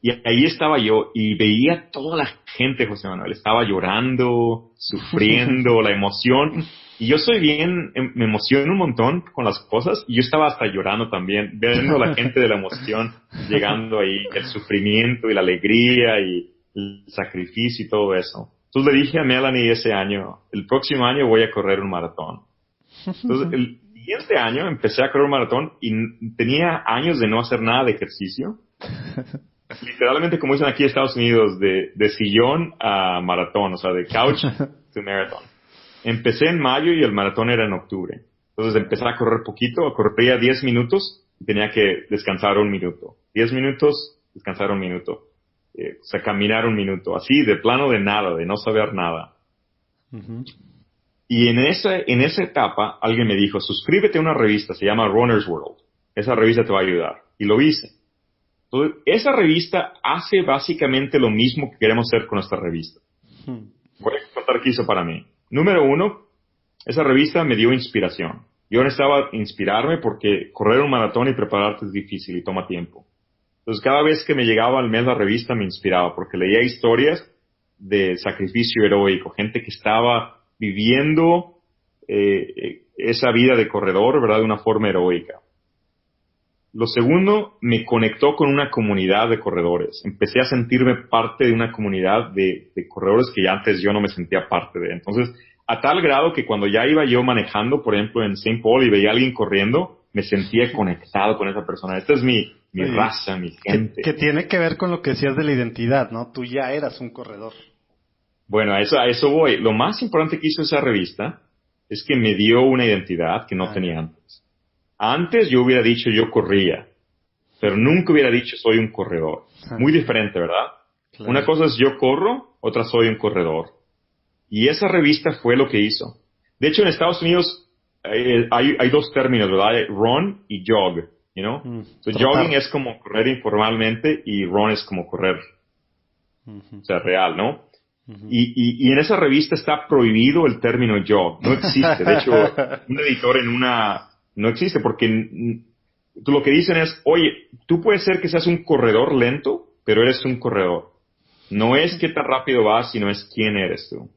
Y ahí estaba yo y veía toda la gente, José Manuel, estaba llorando, sufriendo, la emoción. Y yo me emociono un montón con las cosas, y yo estaba hasta llorando también, viendo a la gente de la emoción llegando ahí, el sufrimiento y la alegría y el sacrificio y todo eso. Entonces le dije a Melanie ese año, el próximo año voy a correr un maratón. Entonces el siguiente año empecé a correr un maratón y tenía años de no hacer nada de ejercicio. Literalmente, como dicen aquí en Estados Unidos, de sillón a maratón, o sea, de couch to marathon. Empecé en mayo y el maratón era en octubre. Entonces empecé a correr poquito, corría 10 minutos y tenía que descansar 1 minuto. 10 minutos, descansar 1 minuto. O sea, caminar 1 minuto. Así, de plano de nada, de no saber nada. Uh-huh. Y en esa etapa, alguien me dijo, suscríbete a una revista, se llama Runner's World. Esa revista te va a ayudar. Y lo hice. Entonces, esa revista hace básicamente lo mismo que queremos hacer con nuestra revista. Voy a contar qué hizo para mí. Número 1, esa revista me dio inspiración. Yo necesitaba inspirarme porque correr un maratón y prepararte es difícil y toma tiempo. Entonces, cada vez que me llegaba al mes la revista me inspiraba porque leía historias de sacrificio heroico, gente que estaba viviendo esa vida de corredor, ¿verdad?, de una forma heroica. Lo segundo, me conectó con una comunidad de corredores. Empecé a sentirme parte de una comunidad de corredores que ya antes yo no me sentía parte de. Entonces, a tal grado que cuando ya iba yo manejando, por ejemplo, en St. Paul y veía a alguien corriendo, me sentía conectado con esa persona. Esta es mi raza, mi gente. Que tiene que ver con lo que decías de la identidad, ¿no? Tú ya eras un corredor. Bueno, a eso voy. Lo más importante que hizo esa revista es que me dio una identidad que no tenía antes. Antes yo hubiera dicho yo corría, pero nunca hubiera dicho soy un corredor. Muy diferente, ¿verdad? Claro. Una cosa es yo corro, otra soy un corredor. Y esa revista fue lo que hizo. De hecho, en Estados Unidos hay 2 términos, ¿verdad? Run y jog, you know? So, jogging es como correr informalmente y run es como correr, o sea, real, ¿no? Y en esa revista está prohibido el término jog. No existe. De hecho, un editor no existe porque lo que dicen es, oye, tú puedes ser que seas un corredor lento, pero eres un corredor. No es qué tan rápido vas, sino es quién eres tú.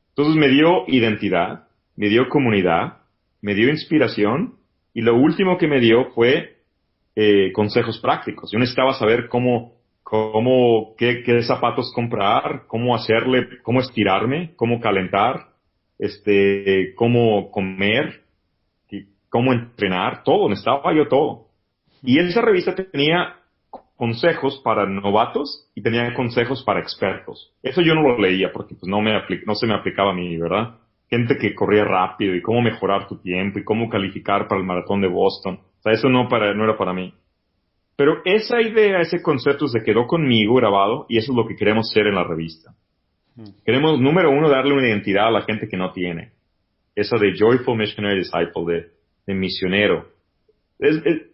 Entonces me dio identidad, me dio comunidad, me dio inspiración, y lo último que me dio fue consejos prácticos. Yo necesitaba saber qué zapatos comprar, cómo hacerle, cómo estirarme, cómo calentar, cómo comer, cómo entrenar, todo, necesitaba yo todo. Y esa revista tenía consejos para novatos y tenía consejos para expertos. Eso yo no lo leía porque pues no se me aplicaba a mí, ¿verdad? Gente que corría rápido y cómo mejorar tu tiempo y cómo calificar para el maratón de Boston. O sea, eso no era para mí. Pero esa idea, ese concepto se quedó conmigo grabado, y eso es lo que queremos hacer en la revista. Queremos, número 1, darle una identidad a la gente que no tiene. Esa de Joyful Missionary Disciple, de misionero.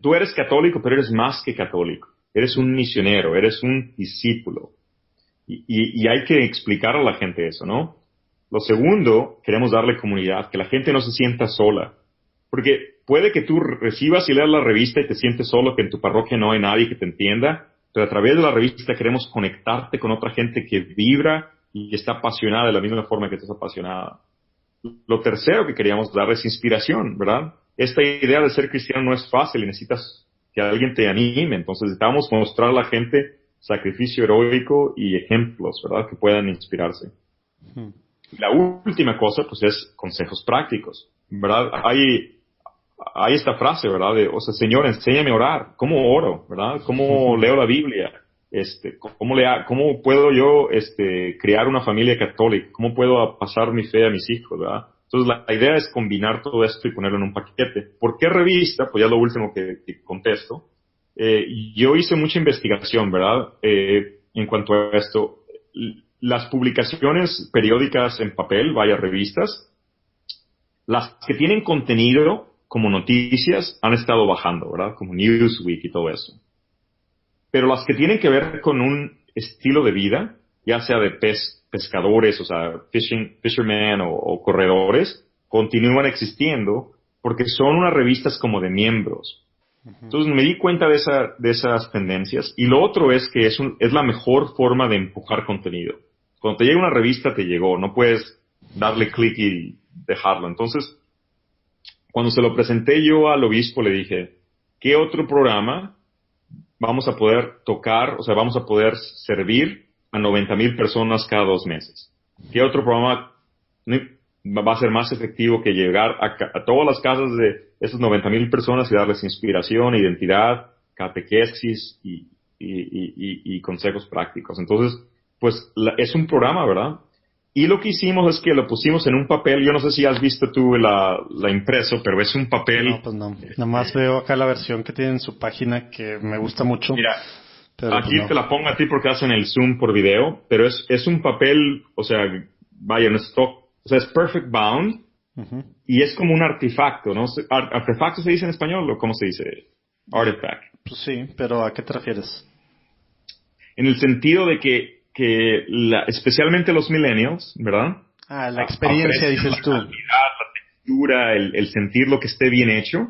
Tú eres católico, pero eres más que católico. Eres un misionero, eres un discípulo. Y hay que explicar a la gente eso, ¿no? Lo segundo, queremos darle comunidad, que la gente no se sienta sola. Porque puede que tú recibas y leas la revista y te sientes solo, que en tu parroquia no hay nadie que te entienda, pero a través de la revista queremos conectarte con otra gente que vibra y que está apasionada de la misma forma que tú estás apasionada. Lo tercero que queríamos dar es inspiración, ¿verdad? Esta idea de ser cristiano no es fácil y necesitas que alguien te anime. Entonces necesitamos mostrar a la gente sacrificio heroico y ejemplos, ¿verdad?, que puedan inspirarse. La última cosa, pues, es consejos prácticos, ¿verdad? Hay esta frase, ¿verdad? Señor, enséñame a orar. ¿Cómo oro, verdad? ¿Cómo leo la Biblia? ¿Cómo puedo yo crear una familia católica? ¿Cómo puedo pasar mi fe a mis hijos, verdad? Entonces, la idea es combinar todo esto y ponerlo en un paquete. ¿Por qué revista? Pues ya lo último que contesto. Yo hice mucha investigación, ¿verdad? En cuanto a esto. las publicaciones periódicas en papel, vaya revistas, las que tienen contenido como noticias han estado bajando, ¿verdad? Como Newsweek y todo eso. Pero las que tienen que ver con un estilo de vida, ya sea de pescadores, o sea, fishermen o corredores, continúan existiendo porque son unas revistas como de miembros. Entonces me di cuenta de esas tendencias. Y lo otro es que es la mejor forma de empujar contenido. Cuando te llega una revista, te llegó. No puedes darle clic y dejarlo. Entonces, cuando se lo presenté yo al obispo, le dije, ¿qué otro programa vamos a poder tocar, o sea, vamos a poder servir a 90,000 personas cada 2 meses? ¿Qué otro programa va a ser más efectivo que llegar a todas las casas de esas 90,000 personas y darles inspiración, identidad, catequesis y consejos prácticos? Entonces, pues es un programa, ¿verdad? Y lo que hicimos es que lo pusimos en un papel. Yo no sé si has visto tú la impreso, pero es un papel. No, pues no. Nada más veo acá la versión que tiene en su página que me gusta mucho. Mira, pero aquí pues no. te la pongo a ti porque hacen el zoom por video, pero es un papel, o sea, vaya, en stock, o sea, es perfect bound y es como un artefacto, ¿no? ¿Artefacto se dice en español o cómo se dice? Artifact. Pues sí, pero ¿a qué te refieres? En el sentido de que especialmente los millennials, ¿verdad? Ah, la experiencia, dices tú. La calidad, la textura, el sentir lo que esté bien hecho,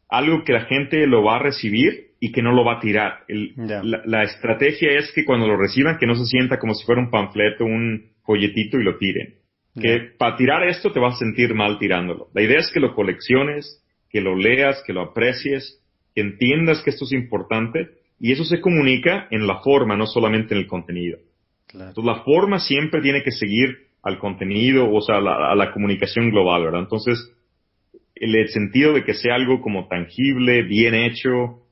algo que la gente lo va a recibir y que no lo va a tirar. La estrategia es que cuando lo reciban, que no se sienta como si fuera un panfleto, un folletito y lo tiren. Que para tirar esto te vas a sentir mal tirándolo. La idea es que lo colecciones, que lo leas, que lo aprecies, que entiendas que esto es importante, y eso se comunica en la forma, no solamente en el contenido. Claro. Entonces la forma siempre tiene que seguir al contenido, o sea, a la comunicación global, ¿verdad? Entonces, el sentido de que sea algo como tangible, bien hecho.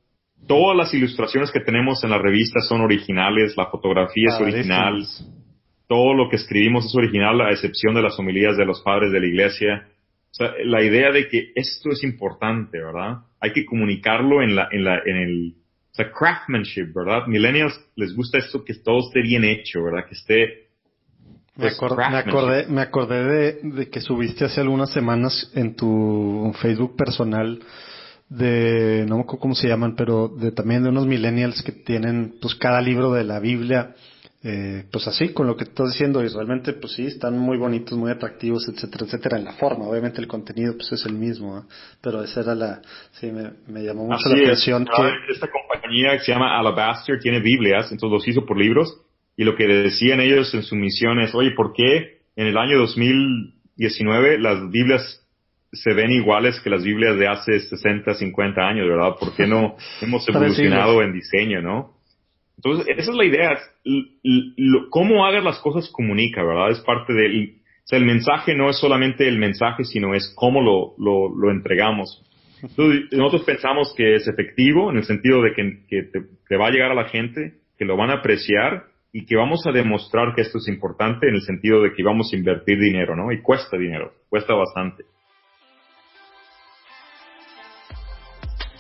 Todas las ilustraciones que tenemos en la revista son originales, la fotografía es original, todo lo que escribimos es original, a excepción de las homilías de los padres de la iglesia. O sea, la idea de que esto es importante, ¿verdad? Hay que comunicarlo en el, o sea, craftsmanship, ¿verdad? Millennials les gusta esto, que todo esté bien hecho, ¿verdad? Que esté... Pues, me acordé de que subiste hace algunas semanas en tu Facebook personal de, no me acuerdo cómo se llaman, pero también de unos millennials que tienen pues cada libro de la Biblia, pues así, con lo que estás diciendo, y realmente pues sí, están muy bonitos, muy atractivos, etcétera, etcétera, en la forma. Obviamente el contenido pues es el mismo, ¿eh? Pero esa era sí, me llamó mucho la atención. Esta compañía que se llama Alabaster tiene Biblias, entonces los hizo por libros, y lo que decían ellos en su misión es, oye, ¿por qué en el año 2019 las Biblias se ven iguales que las Biblias de hace 60, 50 años, ¿verdad? ¿Por qué no hemos evolucionado en diseño, no? Entonces, esa es la idea. Cómo hagas las cosas comunica, ¿verdad? Es parte del... O sea, el mensaje no es solamente el mensaje, sino es cómo lo entregamos. Entonces, nosotros pensamos que es efectivo en el sentido de que te va a llegar a la gente, que lo van a apreciar y que vamos a demostrar que esto es importante en el sentido de que vamos a invertir dinero, ¿no? Y cuesta dinero, cuesta bastante.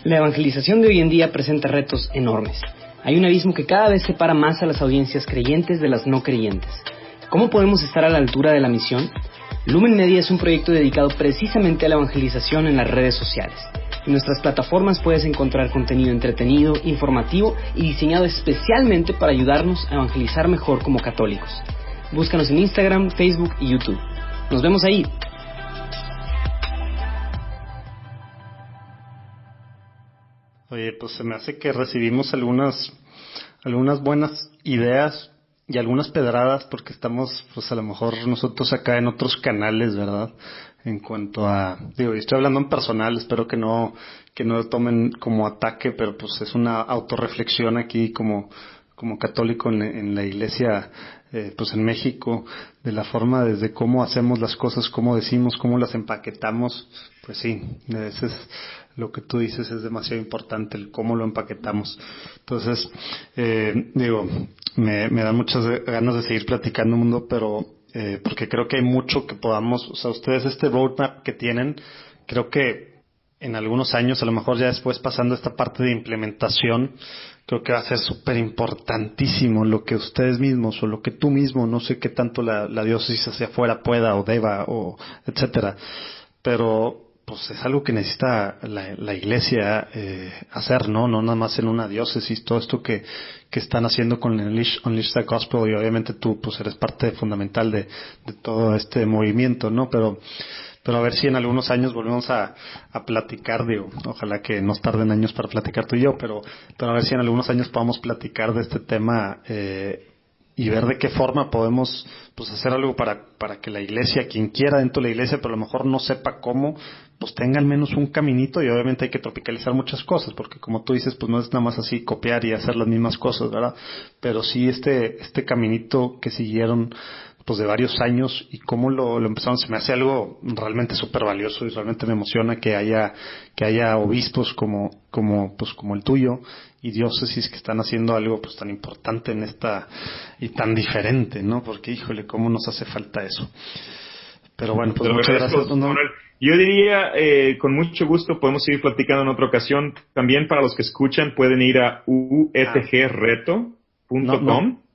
La evangelización de hoy en día presenta retos enormes. Hay un abismo que cada vez separa más a las audiencias creyentes de las no creyentes. ¿Cómo podemos estar a la altura de la misión? Lumen Media es un proyecto dedicado precisamente a la evangelización en las redes sociales. En nuestras plataformas puedes encontrar contenido entretenido, informativo y diseñado especialmente para ayudarnos a evangelizar mejor como católicos. Búscanos en Instagram, Facebook y YouTube. Nos vemos ahí. Oye, pues se me hace que recibimos algunas buenas ideas y algunas pedradas, porque estamos, pues a lo mejor nosotros acá en otros canales, ¿verdad? En cuanto a, estoy hablando en personal, espero que no lo tomen como ataque, pero pues es una autorreflexión aquí como católico en la iglesia, pues en México, de la forma desde cómo hacemos las cosas, cómo decimos, cómo las empaquetamos. Pues sí, ese es lo que tú dices, es demasiado importante el cómo lo empaquetamos. Entonces, me da muchas ganas de seguir platicando, Mundo, pero porque creo que hay mucho que podamos, o sea, ustedes este roadmap que tienen, creo que en algunos años, a lo mejor ya después pasando esta parte de implementación, creo que va a ser súper importantísimo lo que ustedes mismos o lo que tú mismo, no sé qué tanto la diócesis hacia afuera pueda o deba o etcétera, pero pues es algo que necesita la iglesia hacer, ¿no? No nada más en una diócesis, todo esto que están haciendo con Unleash the Gospel, y obviamente tú pues eres parte fundamental de todo este movimiento, ¿no? Pero a ver si en algunos años volvemos a platicar, digo, ojalá que nos tarden años para platicar tú y yo, pero a ver si en algunos años podamos platicar de este tema y ver de qué forma podemos pues hacer algo para que la iglesia, quien quiera dentro de la iglesia, pero a lo mejor no sepa cómo, pues tenga al menos un caminito, y obviamente hay que tropicalizar muchas cosas, porque como tú dices, pues no es nada más así copiar y hacer las mismas cosas, ¿verdad? Pero sí este caminito que siguieron pues de varios años y cómo lo empezaron, se me hace algo realmente súper valioso, y realmente me emociona que haya obispos como el tuyo y diócesis que están haciendo algo pues tan importante en esta y tan diferente, ¿no? Porque híjole, cómo nos hace falta eso. Pero bueno, pues muchas gracias, don. Yo diría, con mucho gusto podemos seguir platicando en otra ocasión. También para los que escuchan pueden ir a utgreto.com.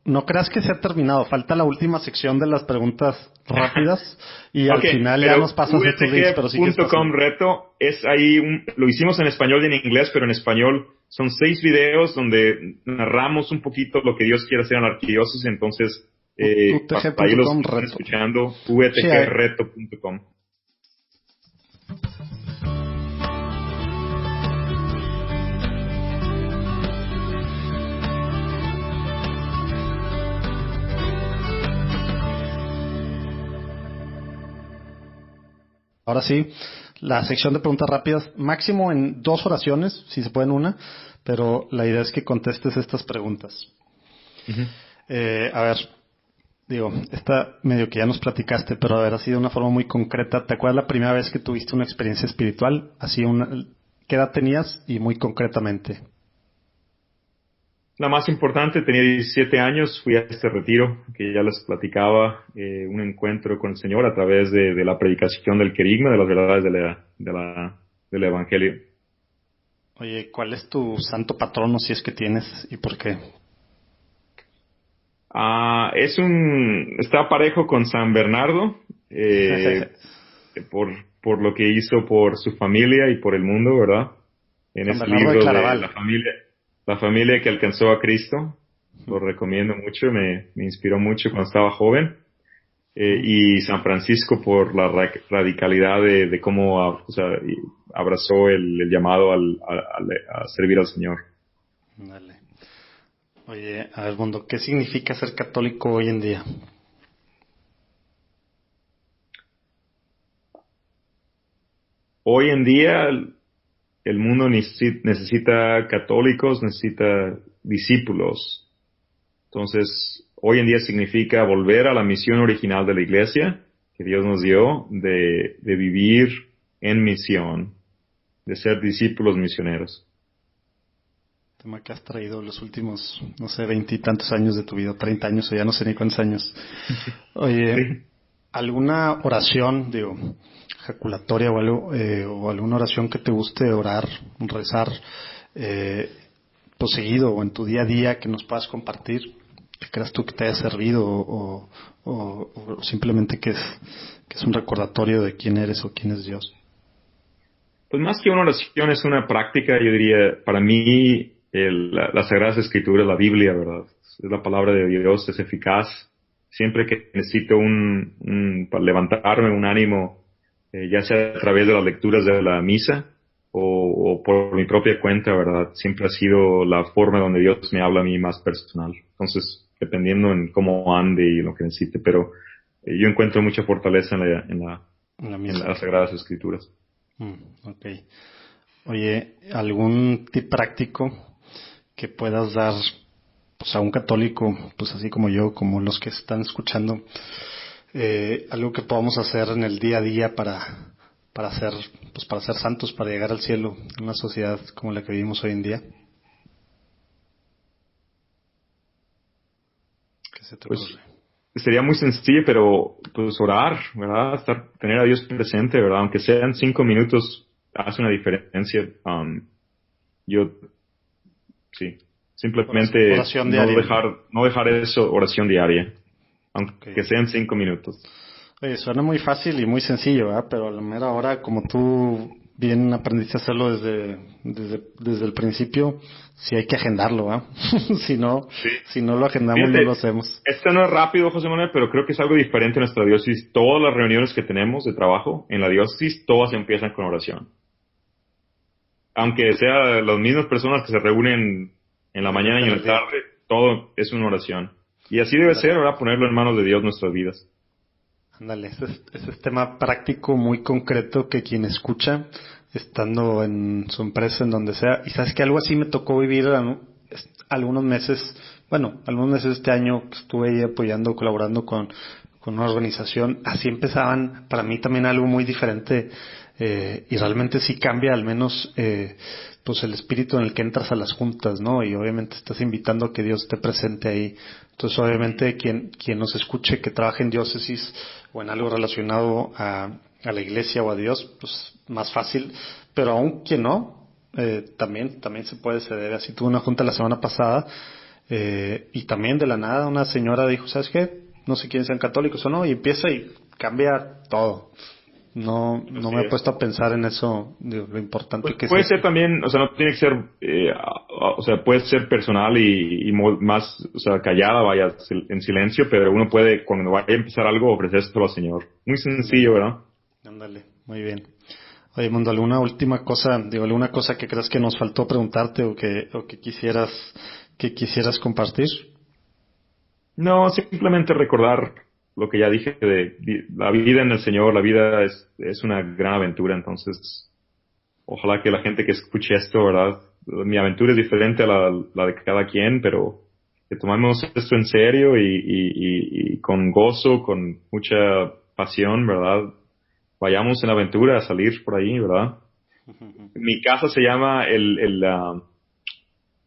No creas que se ha terminado, falta la última sección de las preguntas rápidas y al final ya nos pasas estos links, pero sí que reto es ahí, lo hicimos en español y en inglés, pero en español son 6 videos donde narramos un poquito lo que Dios quiere hacer en la arquidiócesis, entonces ahí los están escuchando, utgreto.com. Ahora sí, la sección de preguntas rápidas, máximo en 2 oraciones, si se puede en una, pero la idea es que contestes estas preguntas. Uh-huh. A ver, digo, esta medio que ya nos platicaste, pero a ver, ha sido de una forma muy concreta. ¿Te acuerdas la primera vez que tuviste una experiencia espiritual? Así ¿qué edad tenías? Y muy concretamente. La más importante, tenía 17 años, fui a este retiro que ya les platicaba, un encuentro con el Señor a través de la predicación del querigma, de las verdades del Evangelio. Oye, ¿cuál es tu santo patrono, si es que tienes, y por qué? Está parejo con San Bernardo, por lo que hizo por su familia y por el mundo, ¿verdad? En ese libro de la familia que alcanzó a Cristo, lo recomiendo mucho, me inspiró mucho cuando estaba joven. Y San Francisco por la radicalidad de cómo abrazó el llamado a servir al Señor. Dale. Oye, a ver, Mundo, ¿qué significa ser católico hoy en día? Hoy en día el mundo necesita católicos, necesita discípulos. Entonces, hoy en día significa volver a la misión original de la iglesia que Dios nos dio de vivir en misión, de ser discípulos misioneros. Tema que has traído los últimos, 20 y tantos años de tu vida, 30 años o ya no sé ni cuántos años. Oye, sí. ¿Alguna oración, ejaculatoria o algo, o alguna oración que te guste orar, rezar, seguido o en tu día a día que nos puedas compartir, que creas tú que te haya servido o simplemente que es un recordatorio de quién eres o quién es Dios? Pues más que una oración es una práctica, yo diría, para mí las Sagradas Escrituras, la Biblia, ¿verdad? Es la palabra de Dios, es eficaz. Siempre que necesito para levantarme un ánimo, ya sea a través de las lecturas de la misa o por mi propia cuenta, ¿verdad? Siempre ha sido la forma donde Dios me habla a mí más personal. Entonces, dependiendo en cómo ande y lo que necesite, pero yo encuentro mucha fortaleza en las Sagradas Escrituras. Okay. Oye, ¿algún tip práctico que puedas dar a un católico, así como yo, como los que están escuchando, algo que podamos hacer en el día a día para ser santos, para llegar al cielo en una sociedad como la que vivimos hoy en día? ¿Qué se te ocurre? Sería muy sencillo, pero orar, ¿verdad? Tener a Dios presente, ¿verdad? Aunque sean 5 minutos hace una diferencia. Yo, sí, simplemente oración diaria. no dejar eso, oración diaria, aunque Okay. sean 5 minutos. Oye, suena muy fácil y muy sencillo, ¿verdad? Pero a la mera hora, como tú bien aprendiste a hacerlo desde el principio, sí hay que agendarlo, ¿verdad? Sí. Si no lo agendamos, Fíjate, no lo hacemos. esto no es rápido, José Manuel, pero creo que es algo diferente en nuestra diócesis. Todas las reuniones que tenemos de trabajo en la diócesis, todas empiezan con oración. Aunque sean las mismas personas que se reúnen en la mañana y en la tarde, todo es una oración. Y así debe ser, ¿verdad? Ponerlo en manos de Dios nuestras vidas. Ándale, ese es tema práctico muy concreto que quien escucha, estando en su empresa, en donde sea, y sabes que algo así me tocó vivir algunos meses este año que estuve ahí apoyando, colaborando con una organización, así empezaban, para mí también algo muy diferente, y realmente sí cambia al menos, pues el espíritu en el que entras a las juntas, ¿no? Y obviamente estás invitando a que Dios esté presente ahí. Entonces obviamente quien nos escuche que trabaje en diócesis o en algo relacionado a la iglesia o a Dios, pues más fácil, pero aún quien no, también se puede ceder. Así tuve una junta la semana pasada, y también de la nada una señora dijo, ¿sabes qué? No sé quiénes sean católicos o no, y empieza y cambia todo. No me he puesto a pensar en eso, lo importante Pues que puede es. ser también, o sea, no tiene que ser, o sea, puede ser personal y más, o sea, callada, vaya, en silencio, pero uno puede, cuando vaya a empezar algo, ofrecérselo al Señor. Muy sencillo, ¿verdad? Ándale, muy bien. Oye, Mundo, ¿alguna última cosa, alguna cosa que creas que nos faltó preguntarte o que quisieras compartir? No, simplemente recordar lo que ya dije de la vida en el Señor. La vida es una gran aventura, entonces ojalá que la gente que escuche esto, ¿verdad? Mi aventura es diferente a la de cada quien, pero que tomemos esto en serio y con gozo, con mucha pasión, ¿verdad? Vayamos en la aventura a salir por ahí, ¿verdad? Mi casa se llama el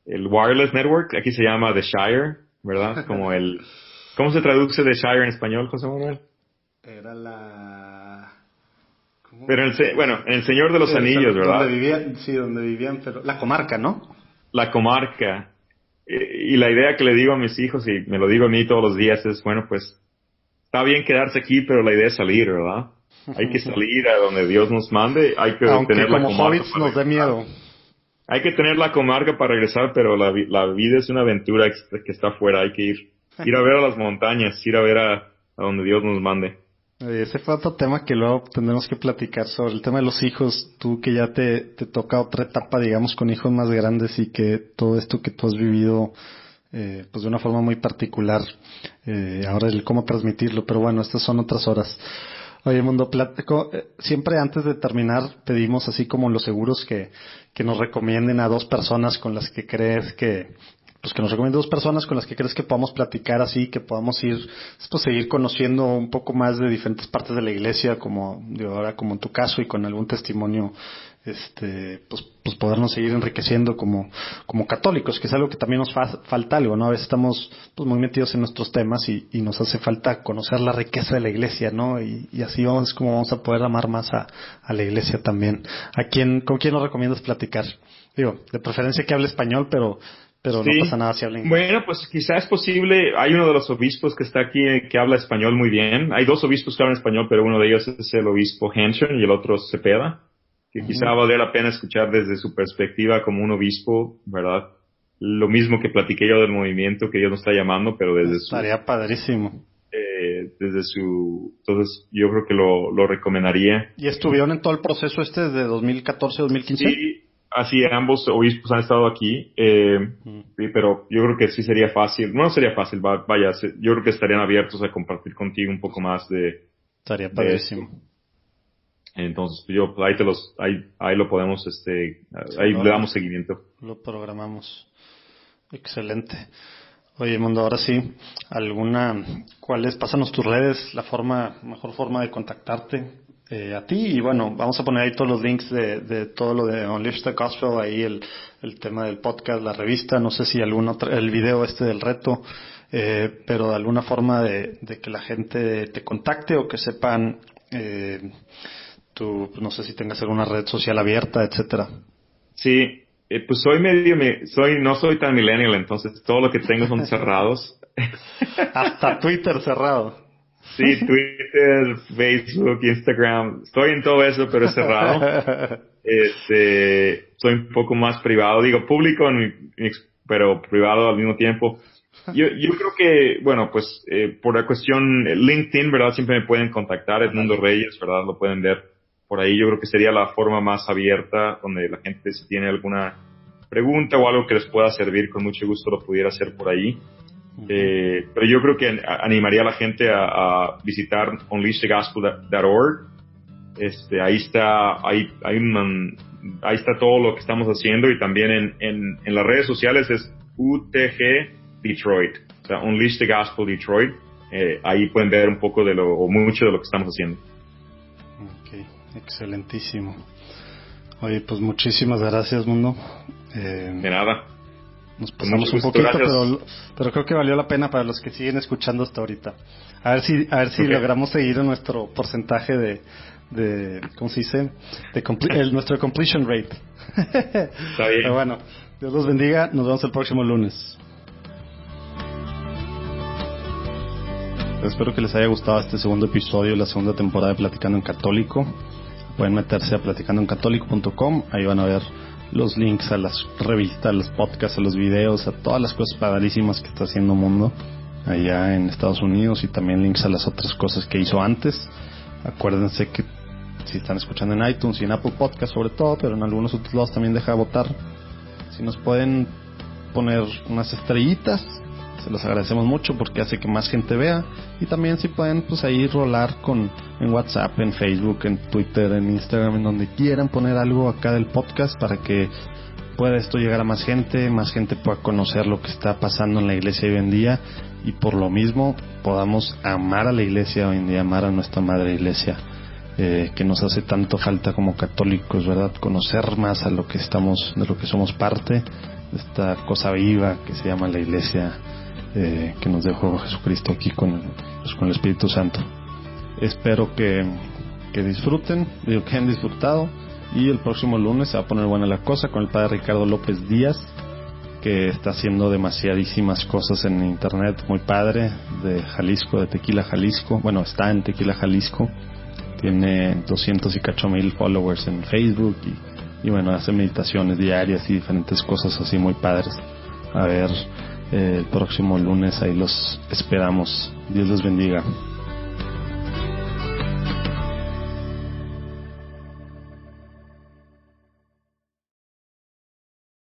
Wireless Network, aquí se llama The Shire, ¿verdad? ¿Cómo se traduce The Shire en español, José Manuel? Era ¿cómo? Pero en El Señor de los Anillos, ¿verdad? Donde vivían, pero la comarca, ¿no? La comarca. Y la idea que le digo a mis hijos, y me lo digo a mí todos los días, es, bueno, pues, está bien quedarse aquí, pero la idea es salir, ¿verdad? Hay que salir a donde Dios nos mande, hay que Aunque tener la como comarca hobbits nos dé miedo. Hay que tener la comarca para regresar, pero la vida es una aventura que está afuera, hay que ir a ver a las montañas, ir a ver a donde Dios nos mande. Ese fue otro tema que luego tendremos que platicar sobre el tema de los hijos. Tú que ya te toca otra etapa, digamos, con hijos más grandes y que todo esto que tú has vivido, pues de una forma muy particular, ahora el cómo transmitirlo, pero bueno, estas son otras horas. Oye, Mundo, siempre antes de terminar pedimos así como los seguros que nos recomienden a 2 personas con las que crees que nos recomienden 2 personas con las que crees que podamos platicar así, que podamos seguir conociendo un poco más de diferentes partes de la iglesia, como ahora como en tu caso y con algún testimonio, pues podernos seguir enriqueciendo como católicos, que es algo que también nos falta algo, ¿no? A veces estamos pues muy metidos en nuestros temas y nos hace falta conocer la riqueza de la iglesia, ¿no? Y así es como vamos a poder amar más a la iglesia también. ¿Con quién nos recomiendas platicar? De preferencia que hable español, pero Sí. no pasa nada si habla inglés. Bueno, pues quizás es posible. Hay uno de los obispos que está aquí que habla español muy bien. Hay 2 obispos que hablan español, pero uno de ellos es el obispo Henson y el otro Cepeda, que quizá valdría la pena escuchar desde su perspectiva como un obispo, ¿verdad? Lo mismo que platiqué yo del movimiento que Dios nos está llamando, pero desde Estaría padrísimo. Entonces yo creo que lo recomendaría. ¿Y estuvieron en todo el proceso de 2014-2015? Sí. Así, ambos obispos han estado aquí, sí, pero yo creo que sí sería fácil. No sería fácil, vaya, yo creo que estarían abiertos a compartir contigo un poco más de... Estaría padrísimo. Entonces, ahí lo podemos, ahí le damos seguimiento. Lo programamos. Excelente. Oye, Mundo, ahora sí, pásanos tus redes, mejor forma de contactarte. A ti, y bueno, vamos a poner ahí todos los links de todo lo de Unleash the Gospel, ahí el tema del podcast, la revista, no sé si el video del reto, pero de alguna forma de que la gente te contacte o que sepan Tú, no sé si tengas alguna red social abierta, etcétera. Sí, pues no soy tan millennial, entonces todo lo que tengo son cerrados. Hasta Twitter cerrado. Sí, Twitter, Facebook, Instagram, estoy en todo eso, pero es cerrado. Soy un poco más privado, digo público, pero privado al mismo tiempo. Yo creo que, bueno, pues por la cuestión LinkedIn, ¿verdad? Siempre me pueden contactar, Edmundo Reyes, ¿verdad? Lo pueden ver por ahí. Yo creo que sería la forma más abierta, donde la gente, si tiene alguna pregunta o algo que les pueda servir, con mucho gusto lo pudiera hacer por ahí. Pero yo creo que animaría a la gente a visitar unleashthegospel.org. Ahí está todo lo que estamos haciendo, y también en las redes sociales es UTG Detroit, o sea, Unleash the Gospel Detroit. Ahí pueden ver un poco o mucho de lo que estamos haciendo. Ok, excelentísimo. Oye, pues muchísimas gracias, Mundo. De nada. Nos pasamos un poquito, pero creo que valió la pena para los que siguen escuchando hasta ahorita. A ver si logramos seguir en nuestro porcentaje de ¿cómo se dice? Nuestro completion rate. Está bien. Pero bueno, Dios los bendiga. Nos vemos el próximo lunes. Espero que les haya gustado este segundo episodio de la segunda temporada de Platicando en Católico. Pueden meterse a platicandoencatólico.com. Ahí van a ver los links a las revistas, a los podcasts, a los videos, a todas las cosas padrísimas que está haciendo Mundo allá en Estados Unidos, y también links a las otras cosas que hizo antes. Acuérdense que si están escuchando en iTunes y en Apple Podcast sobre todo, pero en algunos otros lados también deja votar. Si nos pueden poner unas estrellitas, se los agradecemos mucho porque hace que más gente vea. Y también si pueden, pues ahí rolar en WhatsApp, en Facebook, en Twitter, en Instagram, en donde quieran, poner algo acá del podcast para que pueda esto llegar a más gente pueda conocer lo que está pasando en la iglesia hoy en día, y por lo mismo podamos amar a la iglesia hoy en día, amar a nuestra madre iglesia, que nos hace tanto falta como católicos, ¿verdad? Conocer más de lo que somos parte, de esta cosa viva que se llama la iglesia, que nos dejó Jesucristo aquí con el Espíritu Santo. Espero que disfruten, que hayan disfrutado, y el próximo lunes se va a poner buena la cosa con el padre Ricardo López Díaz, que está haciendo demasiadísimas cosas en internet, muy padre, de Jalisco, de Tequila, Jalisco. Bueno, está en Tequila, Jalisco, tiene 200 y cacho mil followers en Facebook, y bueno, hace meditaciones diarias y diferentes cosas así muy padres. A ver, el próximo lunes ahí los esperamos. Dios los bendiga.